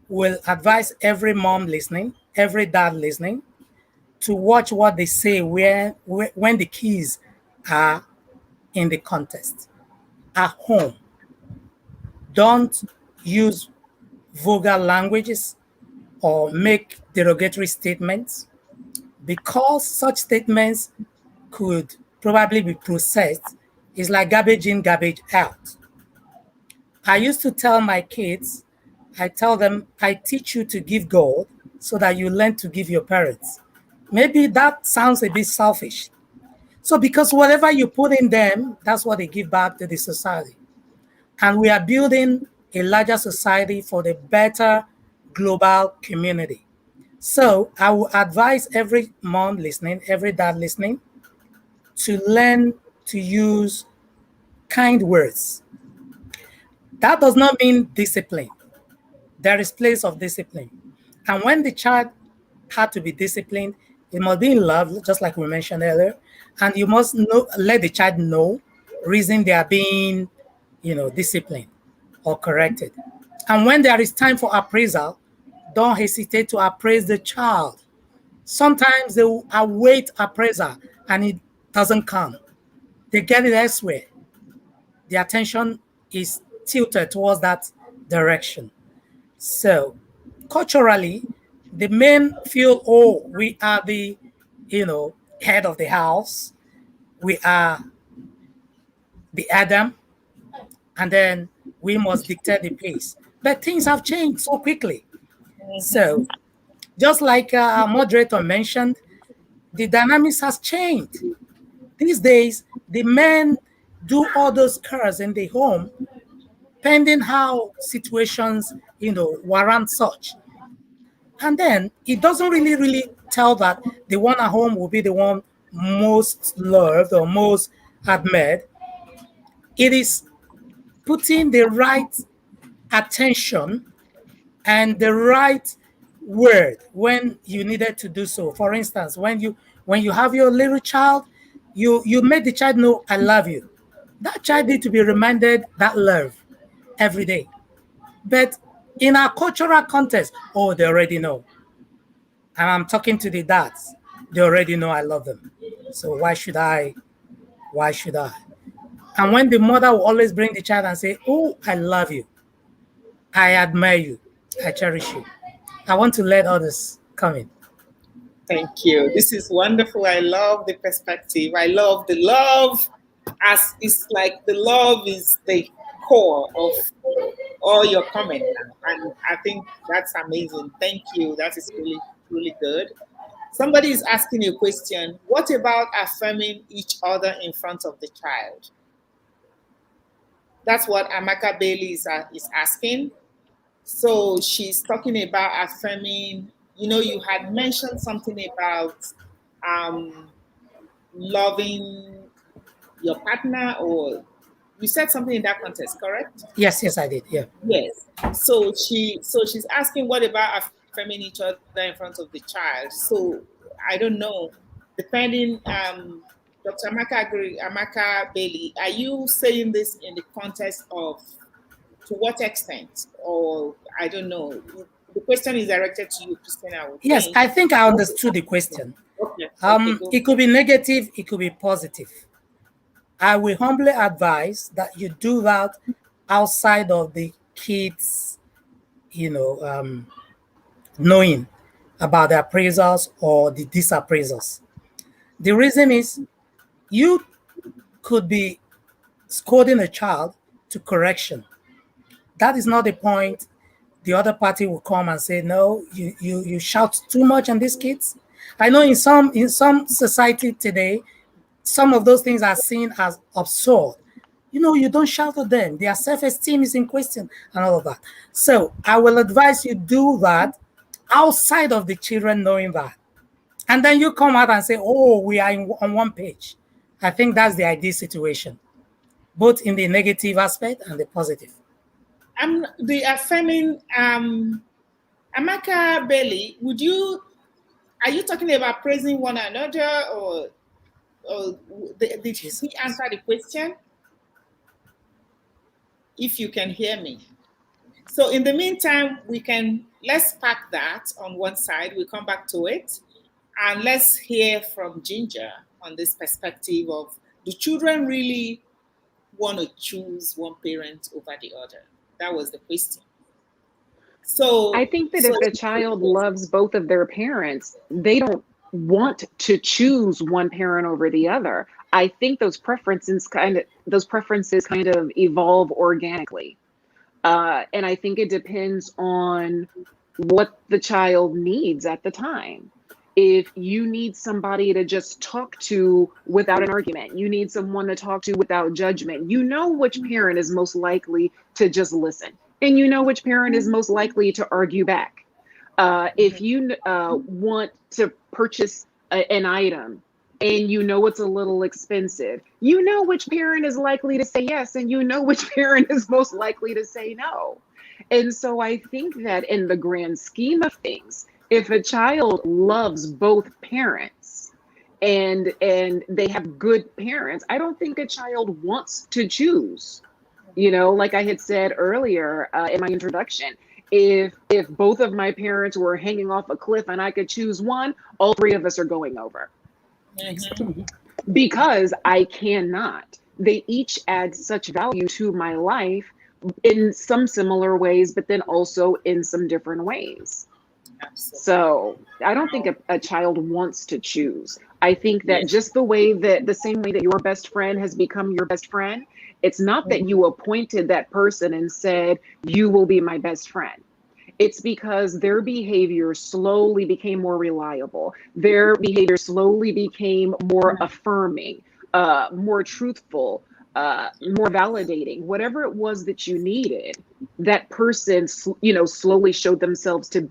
will advise every mom listening, every dad listening, to watch what they say when the kids are in the contest. At home, don't use vulgar languages or make derogatory statements, because such statements could probably be processed. It's like garbage in, garbage out. I used to tell my kids, I tell them, I teach you to give God so that you learn to give your parents. Maybe that sounds a bit selfish. So because whatever you put in them, that's what they give back to the society. And we are building a larger society for the better global community. So I will advise every mom listening, every dad listening, to learn to use kind words. That does not mean discipline. There is place of discipline. And when the child had to be disciplined, it must be in love, just like we mentioned earlier. And you must let the child know reason they are being, disciplined or corrected. And when there is time for appraisal, don't hesitate to appraise the child. Sometimes they will await appraisal and it doesn't come. They get it elsewhere. the attention is tilted towards that direction. So culturally, the men feel, oh, we are the, head of the house. We are the Adam, and then we must dictate the pace. But things have changed so quickly. So just like our moderator mentioned, the dynamics has changed. These days, the men do all those chores in the home, pending how situations, warrant such. And then it doesn't really tell that the one at home will be the one most loved or most admired. It is putting the right attention and the right word when you needed to do so. For instance, when you have your little child, you make the child know, I love you. That child need to be reminded that love every day. But in our cultural context, oh, they already know. And I'm talking to the dads. They already know I love them. So why should I? Why should I? And when the mother will always bring the child and say, oh, I love you. I admire you. I cherish you. I want to let others come in. Thank you. This is wonderful. I love the perspective. I love the love, as it's like the love is the core of all your comment now. And I think that's amazing. Thank you. That is really, really good. Somebody is asking you a question. What about affirming each other in front of the child? That's what Amaka Bailey is asking. So she's talking about affirming, you had mentioned something about loving your partner, or you said something in that context, correct? Yes, I did. Yeah. Yes. So she's asking, what about affirming each other in front of the child? So I don't know. Depending, Dr. Amaka Bailey, are you saying this in the context of to what extent? Or I don't know. The question is directed to you, Christina. Yes, I think I understood the question. Okay. It could be negative, it could be positive. I will humbly advise that you do that outside of the kids, knowing about the appraisals or the disappraisals. The reason is you could be scolding a child to correction. That is not the point. The other party will come and say, no, you shout too much on these kids. I know in some society today, some of those things are seen as absurd. You don't shout at them. Their self-esteem is in question and all of that. So I will advise you do that outside of the children knowing that. And then you come out and say, oh, we are on one page. I think that's the ideal situation, both in the negative aspect and the positive. The affirming, Amaka Bailey, are you talking about praising one another, or did he answer the question? If you can hear me. So in the meantime, let's pack that on one side. We'll come back to it. And let's hear from Ginger on this perspective of, do children really want to choose one parent over the other? That was the question. So I think that if a child loves both of their parents, they don't want to choose one parent over the other. I think those preferences kind of evolve organically. And I think it depends on what the child needs at the time. If you need somebody to just talk to without an argument, you need someone to talk to without judgment, you know which parent is most likely to just listen. And you know which parent is most likely to argue back. If you want to purchase an item and you know it's a little expensive, you know which parent is likely to say yes, and you know which parent is most likely to say no. And so I think that in the grand scheme of things, if a child loves both parents and they have good parents, I don't think a child wants to choose. Like I had said earlier in my introduction, if both of my parents were hanging off a cliff and I could choose one, all three of us are going over. Mm-hmm. Because I cannot they each add such value to my life in some similar ways, but then also in some different ways. Absolutely. So I don't think a child wants to choose. I think that Yes. just the same way that your best friend has become your best friend, it's not that Mhm. you appointed that person and said, you will be my best friend. It's because their behavior slowly became more reliable. Their behavior slowly became more affirming, more truthful, more validating. Whatever it was that you needed, that person, slowly showed themselves to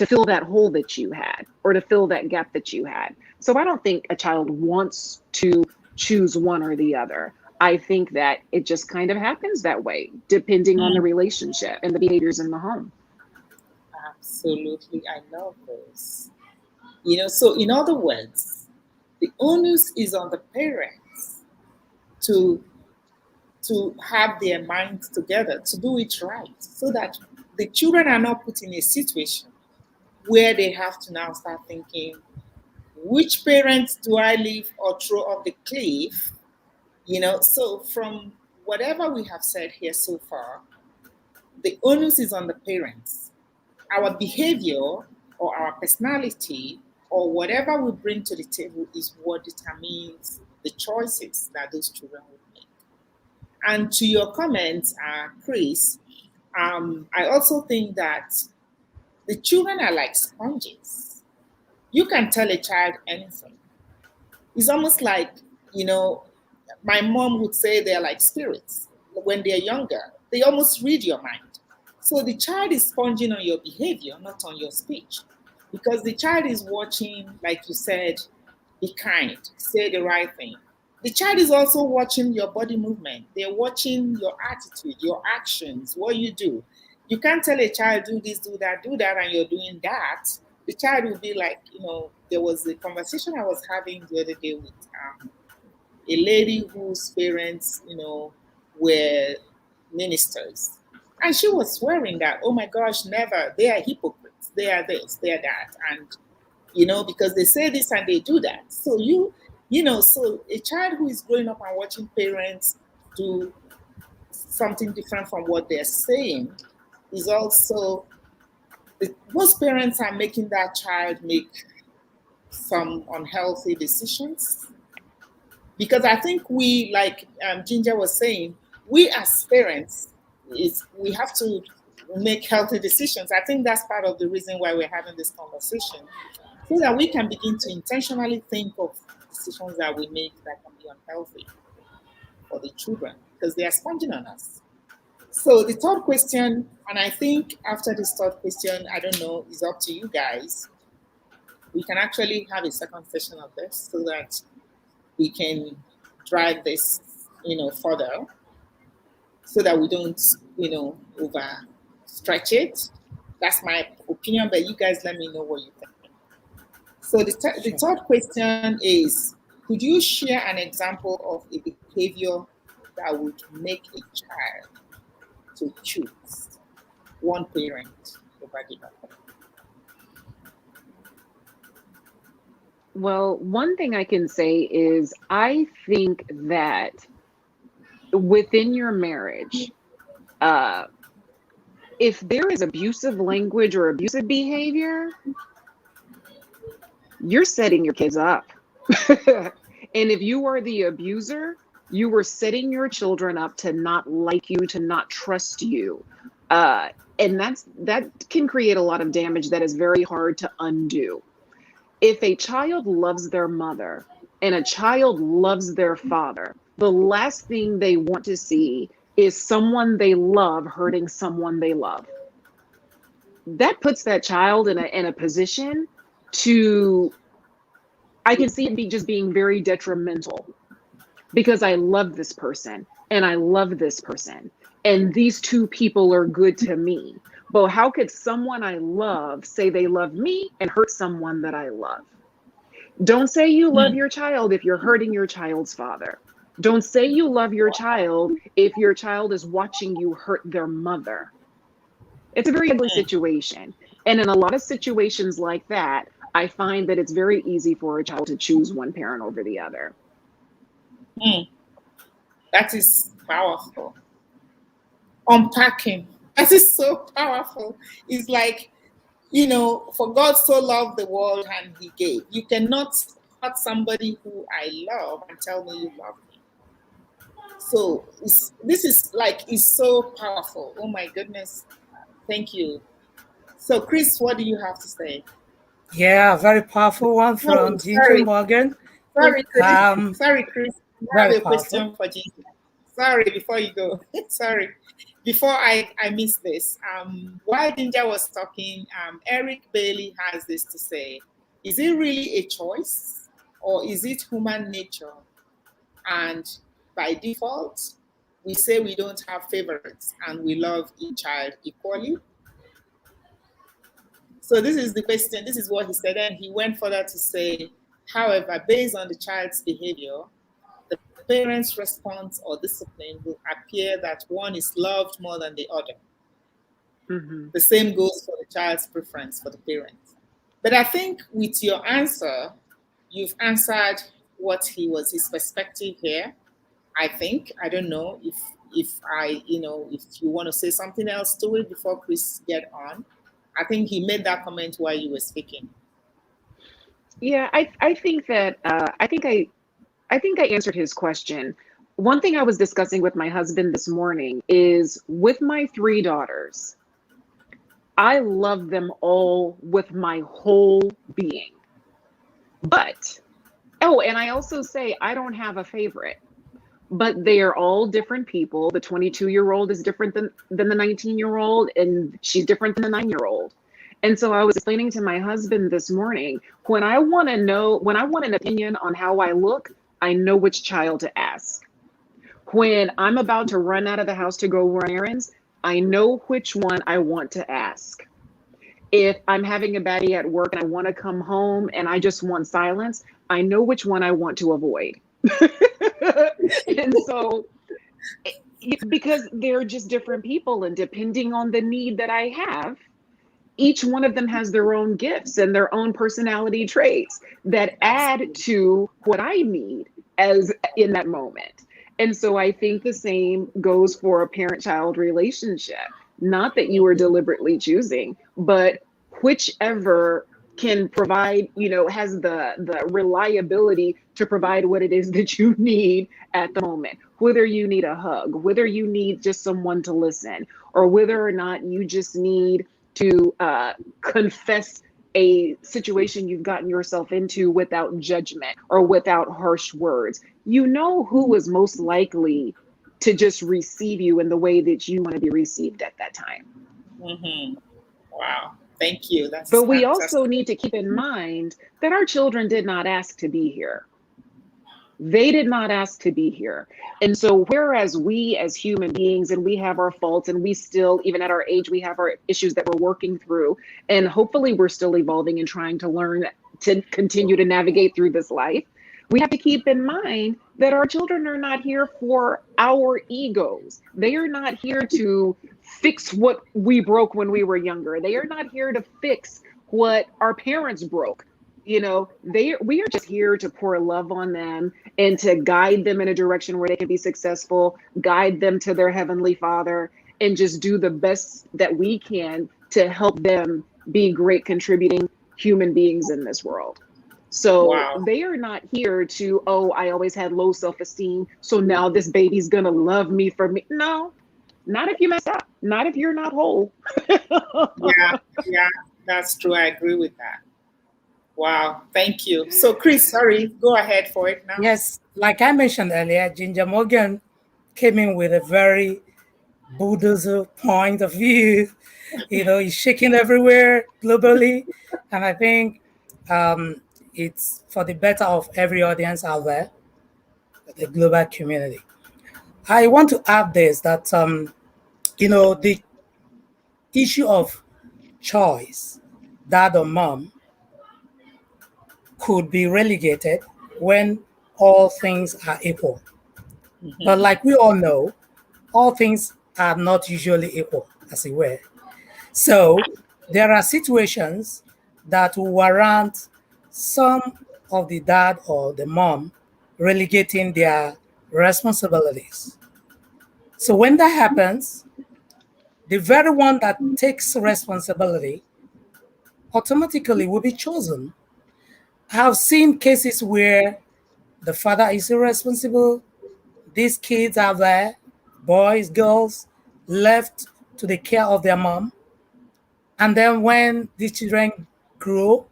fill that hole that you had or to fill that gap that you had. So I don't think a child wants to choose one or the other. I think that it just kind of happens that way, depending on the Mm. relationship and the behaviors in the home. Absolutely. I love this. So in other words, the onus is on the parents to have their minds together to do it right so that the children are not put in a situation where they have to now start thinking, which parents do I leave or throw off the cliff? So from whatever we have said here so far, the onus is on the parents. Our behavior or our personality or whatever we bring to the table is what determines the choices that those children will make. And to your comments, Chris, I also think that the children are like sponges. You can tell a child anything. It's almost like, you know, my mom would say they're like spirits. When they're younger, they almost read your mind. So the child is sponging on your behavior, not on your speech. Because the child is watching, like you said, be kind, say the right thing. The child is also watching your body movement. They're watching your attitude, your actions, what you do. You can't tell a child, do that, and you're doing that. The child will be like, there was a conversation I was having the other day with a lady whose parents, were ministers. And she was swearing that, oh my gosh, never, they are hypocrites. They are this, they are that. And, because they say this and they do that. So so a child who is growing up and watching parents do something different from what they're saying is also, most parents are making that child make some unhealthy decisions because I think we, like Ginger was saying, we as parents we have to make healthy decisions. I think that's part of the reason why we're having this conversation, so that we can begin to intentionally think of decisions that we make that can be unhealthy for the children because they are sponging on us. So the third question, and I think after this third question, I don't know, is up to you guys. We can actually have a second session of this so that we can drive this, further so that we don't, over stretch it. That's my opinion, but you guys let me know what you think. So the Sure. third question is, could you share an example of a behavior that would make a child to choose one parent over the other? Well, one thing I can say is I think that within your marriage, uh, if there is abusive language or abusive behavior, you're setting your kids up. And if you are the abuser, you were setting your children up to not like you, to not trust you. And that can create a lot of damage that is very hard to undo. If a child loves their mother and a child loves their father, the last thing they want to see is someone they love hurting someone they love. That puts that child in a position to, I can see it be just being very detrimental because I love this person and I love this person and these two people are good to me. But how could someone I love say they love me and hurt someone that I love? Don't say you love Hmm. your child if you're hurting your child's father. Don't say you love your child if your child is watching you hurt their mother. It's a very ugly situation. And in a lot of situations like that, I find that it's very easy for a child to choose one parent over the other. Hmm. That is powerful. Unpacking. That is so powerful. It's like, for God so loved the world and he gave. You cannot hurt somebody who I love and tell me you love me. So this is so powerful. Oh my goodness. Thank you. So Chris, what do you have to say? Yeah, very powerful one Oh, from Ginger Morgan. Sorry, Chris. Um, Sorry, Chris. I very have a powerful. question for Ginger. Sorry, before you go. Sorry. Before I miss this, while Ginger was talking, Eric Bailey has this to say. Is it really a choice or is it human nature? And by default, we say we don't have favorites and we love each child equally. So this is the question. This is what he said. And he went further to say, however, based on the child's behavior, the parent's response or discipline will appear that one is loved more than the other. Mm-hmm. The same goes for the child's preference for the parent. But I think with your answer, you've answered what his perspective here. I think, I don't know if if you want to say something else to it before Chris get on. I think he made that comment while you were speaking. Yeah, I think that I think I answered his question. One thing I was discussing with my husband this morning is with my 3 daughters, I love them all with my whole being. But, and I also say I don't have a favorite, but they are all different people. The 22-year-old is different than the 19-year-old, and she's different than the 9-year-old. And so I was explaining to my husband this morning, when I want an opinion on how I look, I know which child to ask. When I'm about to run out of the house to go run errands, I know which one I want to ask. If I'm having a bad day at work and I want to come home and I just want silence, I know which one I want to avoid. And so, because they're just different people, and depending on the need that I have, each one of them has their own gifts and their own personality traits that add to what I need as in that moment. And so I think the same goes for a parent-child relationship. Not that you are deliberately choosing, but whichever can provide, has the reliability to provide what it is that you need at the moment. Whether you need a hug, whether you need just someone to listen, or whether or not you just need to confess a situation you've gotten yourself into without judgment or without harsh words. You know who is most likely to just receive you in the way that you want to be received at that time. Mm-hmm. Wow. Thank you. But we also need to keep in mind that our children did not ask to be here. They did not ask to be here. And so whereas we as human beings, and we have our faults, and we still, even at our age, we have our issues that we're working through, and hopefully we're still evolving and trying to learn to continue to navigate through this life, we have to keep in mind that our children are not here for our egos. They are not here to fix what we broke when we were younger. They are not here to fix what our parents broke. We are just here to pour love on them and to guide them in a direction where they can be successful, guide them to their Heavenly Father, and just do the best that we can to help them be great contributing human beings in this world. So They are not here to, I always had low self-esteem, so now this baby's gonna love me for me. No, not if you mess up, not if you're not whole. Yeah, that's true. I agree with that. Wow, thank you. So Chris, sorry, go ahead for it now. Yes, like I mentioned earlier, Ginger Morgan came in with a very bulldozer point of view. He's shaking everywhere globally. And I think it's for the better of every audience out there, the global community. I want to add this, that, the issue of choice, dad or mom, could be relegated when all things are equal. Mm-hmm. But like we all know, all things are not usually equal, as it were. So there are situations that will warrant some of the dad or the mom relegating their responsibilities. So when that happens, the very one that takes responsibility automatically will be chosen. I have seen cases where the father is irresponsible. These kids are there, boys, girls, left to the care of their mom. And then when these children grow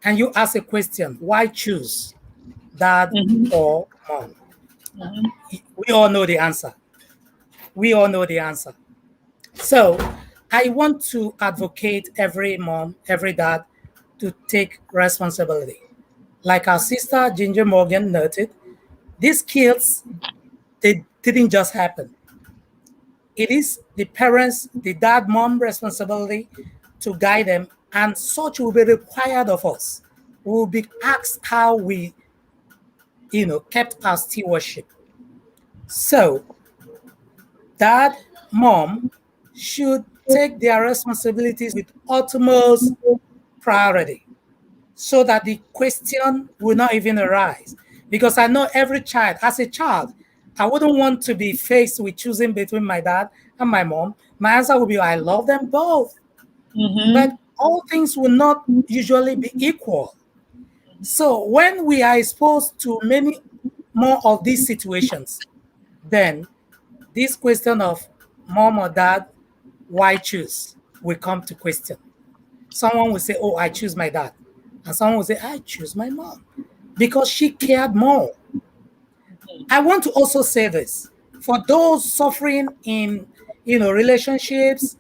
and you ask a question, why choose dad Mhm. or mom? Mhm. We all know the answer. We all know the answer. So I want to advocate every mom, every dad to take responsibility. Like our sister Ginger Morgan noted, these kids, they didn't just happen. It is the parents, the dad, mom responsibility to guide them, and such will be required of us. We will be asked how we, kept our stewardship. So dad, mom should take their responsibilities with utmost priority so that the question will not even arise. Because I know every child, as a child, I wouldn't want to be faced with choosing between my dad and my mom. My answer would be, I love them both. But Mhm. all things will not usually be equal. So when we are exposed to many more of these situations, then this question of mom or dad, why choose, will come to question. Someone will say, oh, I choose my dad. And someone will say, I choose my mom because she cared more. I want to also say this for those suffering in relationships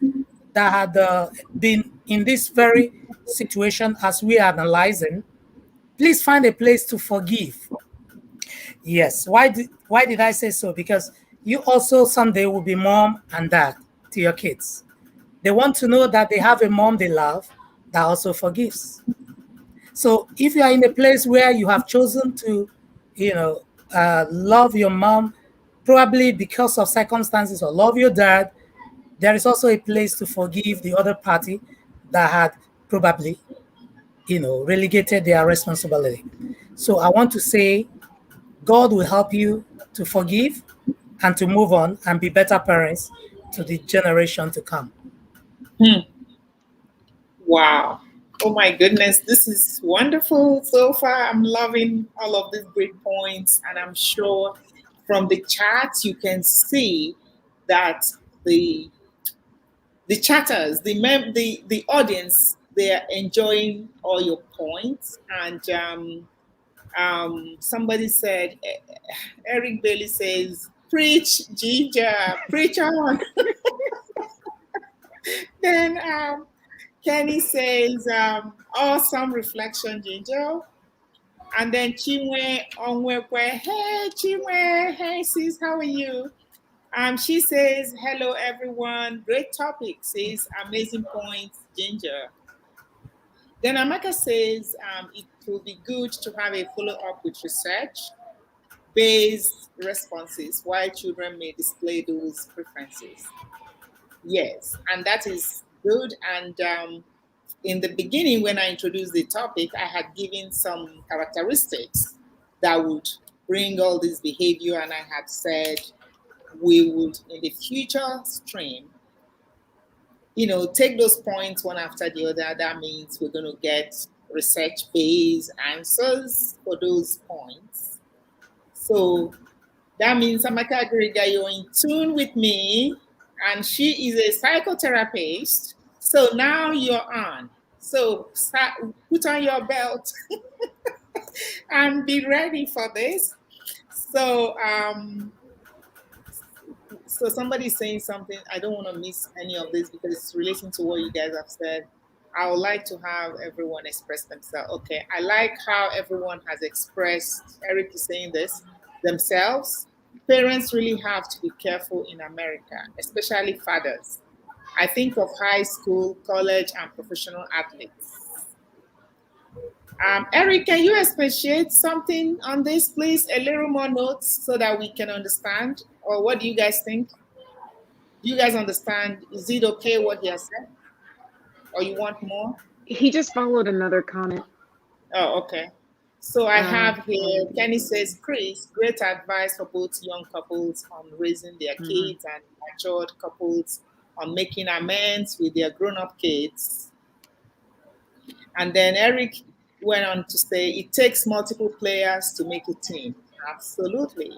that had been in this very situation as we are analyzing, please find a place to forgive. Yes. Why did I say so? Because you also someday will be mom and dad to your kids. They want to know that they have a mom they love that also forgives. So if you are in a place where you have chosen to, you know, love your mom, probably because of circumstances, or love your dad, there is also a place to forgive the other party that had probably, relegated their responsibility. So I want to say God will help you to forgive and to move on and be better parents to the generation to come. Hmm. Wow. Oh my goodness, this is wonderful so far. I'm loving all of these great points, and I'm sure from the chat you can see that the chatters, the audience, they are enjoying all your points. And somebody said, Eric Bailey says, "Preach, Ginger, preach on." Then Kenny says, "Awesome reflection, Ginger." And then Chinwe Onwekwe, "Hey Chinwe, hey sis, how are you?" She says, "Hello everyone, great topic, sis, amazing points, Ginger." Then Amaka says, "It will be good to have a follow up with research based responses why children may display those preferences." Yes, and that is good. And in the beginning, when I introduced the topic, I had given some characteristics that would bring all this behavior, and I had said we would, in the future stream, take those points one after the other. That means we're going to get research based answers for those points. So that means Amaka Agriga, you're in tune with me, and she is a psychotherapist. So now you're on. So put on your belt and be ready for this. So, somebody's saying something. I don't want to miss any of this because it's relating to what you guys have said. I would like to have everyone express themselves. Okay, I like how everyone has expressed. Eric is saying this themselves. Parents really have to be careful in America, especially fathers. I think of high school, college, and professional athletes. Eric, can you expatiate something on this, please? A little more notes so that we can understand. Or what do you guys think? Do you guys understand? Is it okay what he has said? Or you want more? He just followed another comment. Oh, okay. So I have here, Kenny says, Chris, great advice for both young couples on raising their kids and matured couples on making amends with their grown-up kids. And then Eric went on to say, it takes multiple players to make a team. Absolutely.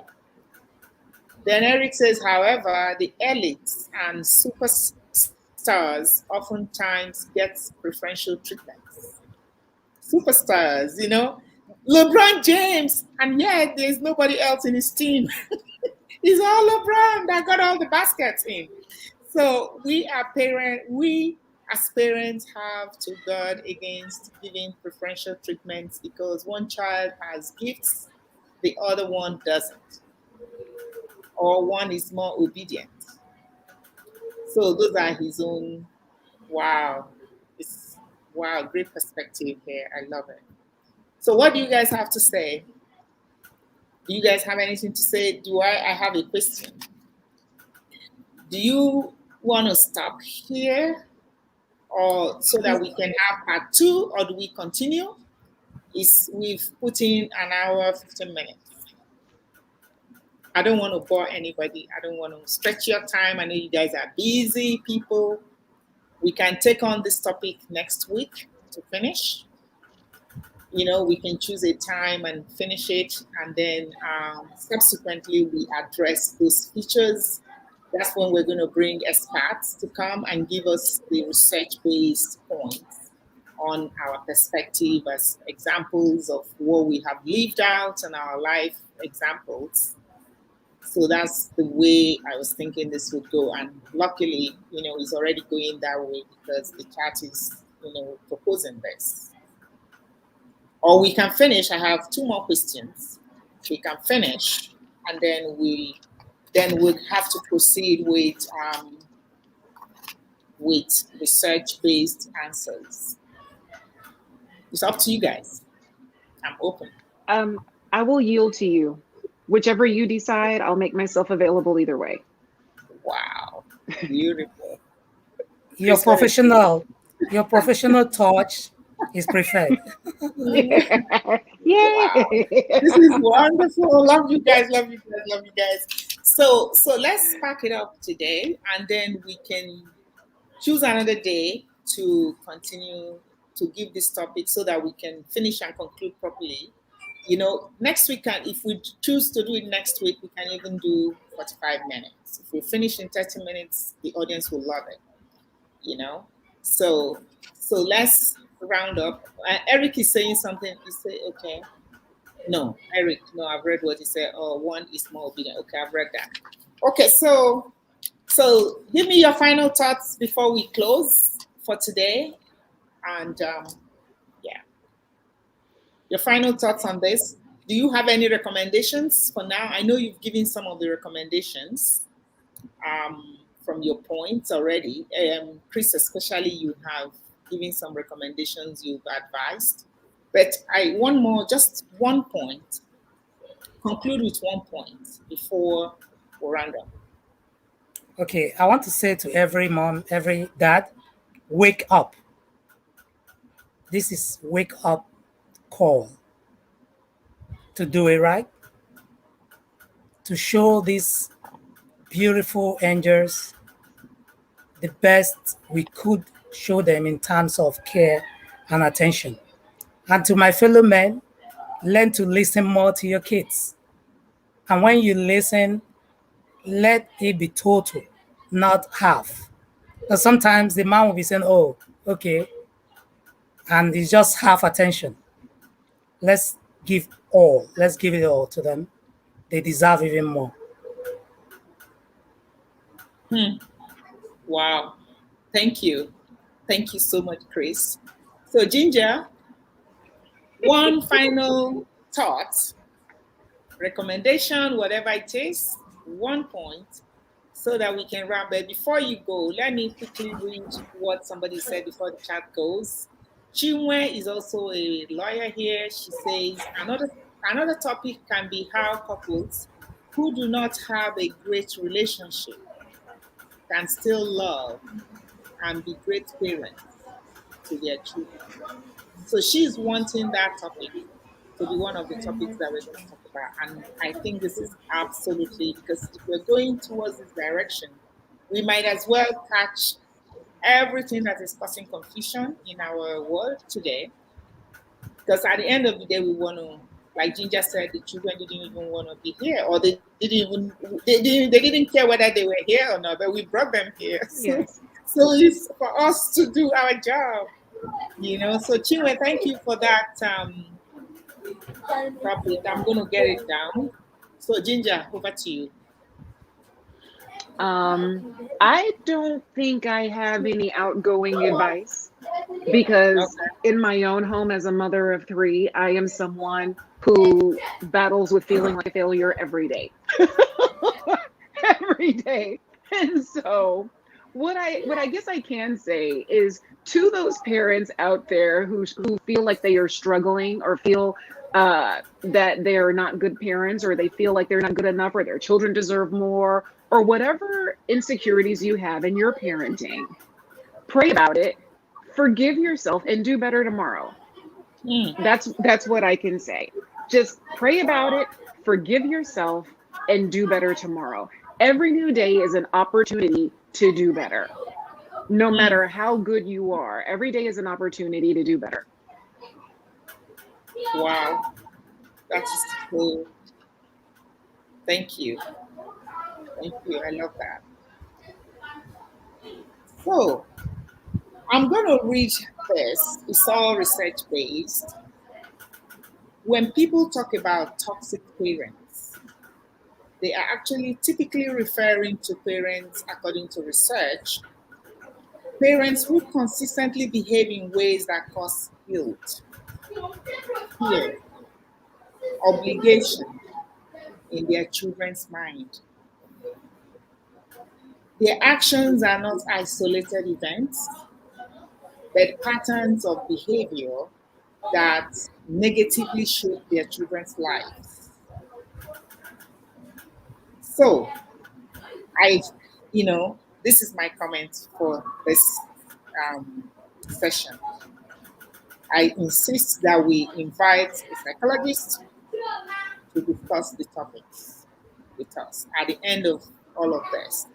Then Eric says, however, the elites and superstars oftentimes get preferential treatments. Superstars, LeBron James, and yet there's nobody else in his team. It's all LeBron that got all the baskets in. So we as parents have to guard against giving preferential treatments because one child has gifts, the other one doesn't, or one is more obedient. So those are his own. Wow, it's wow, great perspective here. I love it. So what do you guys have to say? Do you guys have anything to say? I have a question. Do you want to stop here or so that we can have part 2, or do we continue? We've put in an hour, 15 minutes. I don't want to bore anybody. I don't want to stretch your time. I know you guys are busy people. We can take on this topic next week to finish. We can choose a time and finish it, and then subsequently we address those features. That's when we're going to bring experts to come and give us the research-based points on our perspective as examples of what we have lived out and our life examples. So that's the way I was thinking this would go. And luckily, it's already going that way because the chat is, proposing this. Or we can finish. I have 2 more questions. We can finish, and then we'll have to proceed with research-based answers. It's up to you guys. I'm open. I will yield to you. Whichever you decide, I'll make myself available either way. Wow, beautiful. Your professional touch is preferred. Yay! Wow. This is wonderful. Love you guys. So let's pack it up today, and then we can choose another day to continue to give this topic so that we can finish and conclude properly. Next week, if we choose to do it next week, we can even do 45 minutes. If we finish in 30 minutes, the audience will love it. So let's round up. Eric is saying something. He say, okay. No, Eric, no, I've read what he said. Oh, one is more obedient. Okay, I've read that. Okay, so give me your final thoughts before we close for today. And your final thoughts on this. Do you have any recommendations for now? I know you've given some of the recommendations from your points already. Chris, especially, you have given some recommendations you've advised. But one more, just one point. Conclude with one point before we round up. Okay, I want to say to every mom, every dad, wake up. This is wake up call to do it right, to show these beautiful angels the best we could show them in terms of care and attention. And to my fellow men, learn to listen more to your kids. And when you listen, let it be total, not half. Because sometimes the man will be saying, oh, okay, and it's just half attention. Let's give it all to them. They deserve even more. Wow. Thank you. Thank you so much, Chris. So, Ginger, one final thought, recommendation, whatever it is, one point, so that we can wrap it. Before you go, let me quickly read what somebody said before the chat goes. Chinwe is also a lawyer here. She says, another topic can be how couples who do not have a great relationship can still love and be great parents to their children. So she's wanting that topic. to be one of the topics that we're going to talk about. And I think this is absolutely because if we're going towards this direction, we might as well catch everything that is causing confusion in our world today. Because at the end of the day, we want to, like Ginger said, the children didn't even want to be here, or they didn't care whether they were here or not. But we brought them here, Yes. so it's for us to do our job. So Chinwe, thank you for that topic. I'm going to get it down. So Ginger, over to you. I don't think I have any outgoing advice because Okay. in my own home as a mother of three, I am someone who battles with feeling like a failure every day. Every day. And so what I guess I can say is to those parents out there who feel like they are struggling or feel that they're not good parents or they feel like they're not good enough or their children deserve more or whatever insecurities you have in your parenting, pray about it, forgive yourself, and do better tomorrow. Mm, That's what I can say. Just pray about it, forgive yourself, and do better tomorrow. Every new day is an opportunity to do better. No mm. matter how good you are, every day is an opportunity to do better. Wow, that is cool. Thank you. Thank you. I love that. So I'm going to read this. It's all research based. When people talk about toxic parents, they are actually typically referring to parents, according to research, parents who consistently behave in ways that cause guilt, fear, obligation in their children's mind. Their actions are not isolated events, but patterns of behavior that negatively shape their children's lives. So, I, this is my comment for this um, session. I insist that we invite a psychologist to discuss the topics with us at the end of all of this.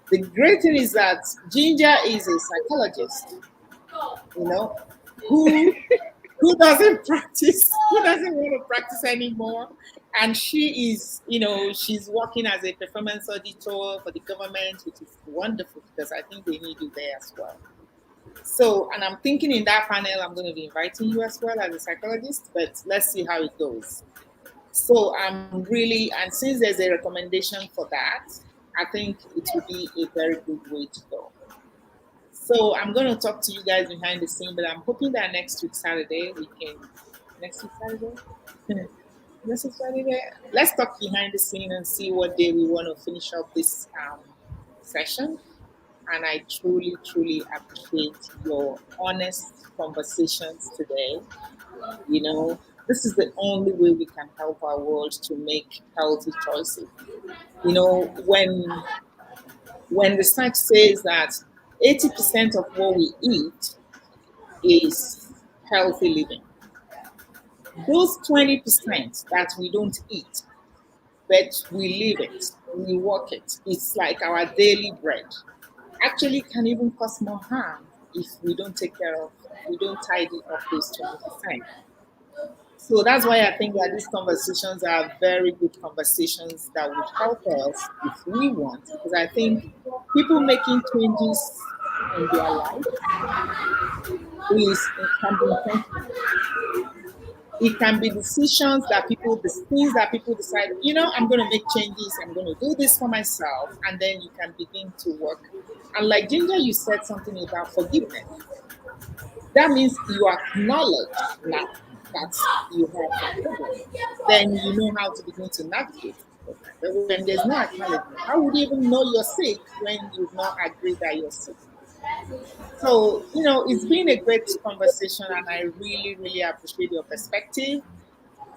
The great thing is that Ginger is a psychologist, you know, who who doesn't practice, who doesn't want to practice anymore. And she is, she's working as a performance auditor for the government, which is wonderful because I think they need you there as well. So, and I'm thinking in that panel, I'm going to be inviting you as well as a psychologist, but let's see how it goes. So, I'm really, and since there's a recommendation for that, I think it will be a very good way to go. So I'm going to talk to you guys behind the scene, but I'm hoping that next week Saturday we can. Next week Saturday. Next week Saturday. Let's talk behind the scene and see what day we want to finish up this session. And I truly, truly appreciate your honest conversations today. This is the only way we can help our world to make healthy choices. You know, when research says that 80% of what we eat is healthy living. Those 20% that we don't eat, but we live it, we work it, it's like our daily bread, actually can even cause more harm if we don't take care of, we don't tidy up those 20%. So that's why I think that these conversations are very good conversations that would help us if we want. Because I think people making changes in their life is it can be intentional. It can be decisions that people, the things that people decide, I'm going to make changes, I'm going to do this for myself, and then you can begin to work. And like Ginger, you said something about forgiveness. That means you acknowledge that you have a problem. Then you know how to begin to navigate it. But when there's no acknowledgement, how would you even know you're sick when you've not agreed that you're sick? So, it's been a great conversation and I really, really appreciate your perspective.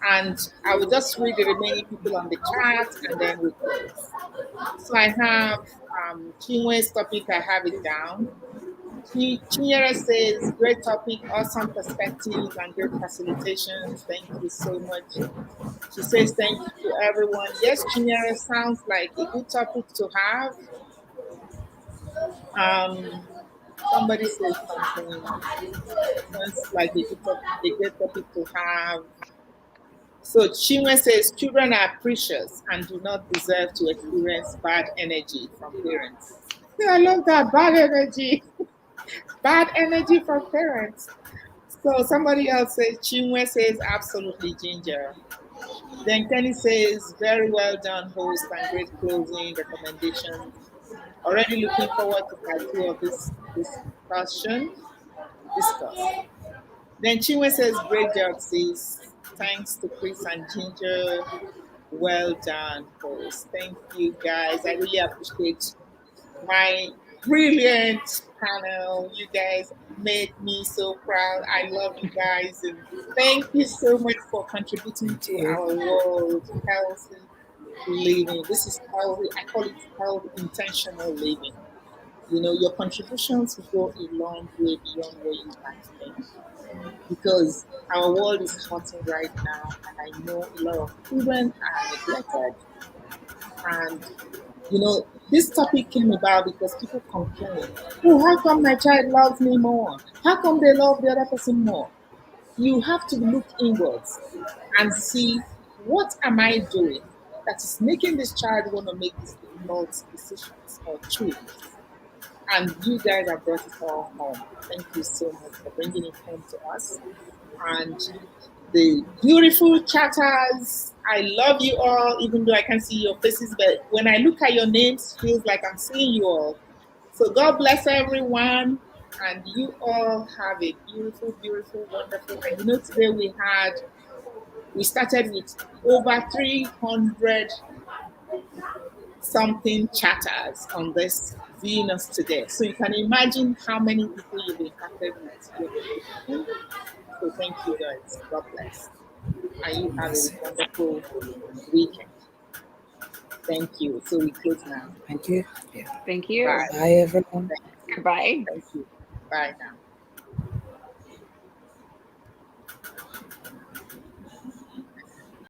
And I will just read the remaining people on the chat and then we close. So I have Chinwe's topic, I have it down. Chinyere says, great topic, awesome perspectives, and great facilitations. Thank you so much. She says, thank you to everyone. Yes, Chinyere, sounds like a good topic to have. Somebody says something. Sounds like a good topic to have. So Chinwe says, children are precious and do not deserve to experience bad energy from parents. Yeah, I love that, bad energy. Bad energy from parents. So somebody else says, Chinwe says, absolutely, Ginger. Then Kenny says, very well done, host, and great closing recommendations. Already looking forward to part two of this discussion. Discuss. Then Chinwe says, great job, sis. Thanks to Chris and Ginger. Well done, host. Thank you, guys. I really appreciate my brilliant panel. You guys made me so proud. I love you guys. And thank you so much for contributing Thank to you. our world, healthy living. This is healthy. I call it healthy, intentional living. You know, your contributions will go a long way beyond what you might think because our world is hurting right now, and I know a lot of children are neglected. And you know, this topic came about because people complain, oh, how come my child loves me more? How come they love the other person more? You have to look inwards and see what am I doing that is making this child want to make these difficult decisions or choices. And you guys have brought it all home. Thank you so much for bringing it home to us. And the beautiful chatters, I love you all, even though I can't see your faces. But when I look at your names, feels like I'm seeing you all. So God bless everyone. And you all have a beautiful, beautiful, wonderful. And you know, today we started with over 300 something chatters on this Venus today. So you can imagine how many people you've impacted with your contribution. So thank you guys. God bless. And you have a Bless you. wonderful weekend. Thank you. So we close now. Thank you. Yeah. Thank you. Bye. Bye. Bye, everyone. Goodbye. Thank you. Bye now.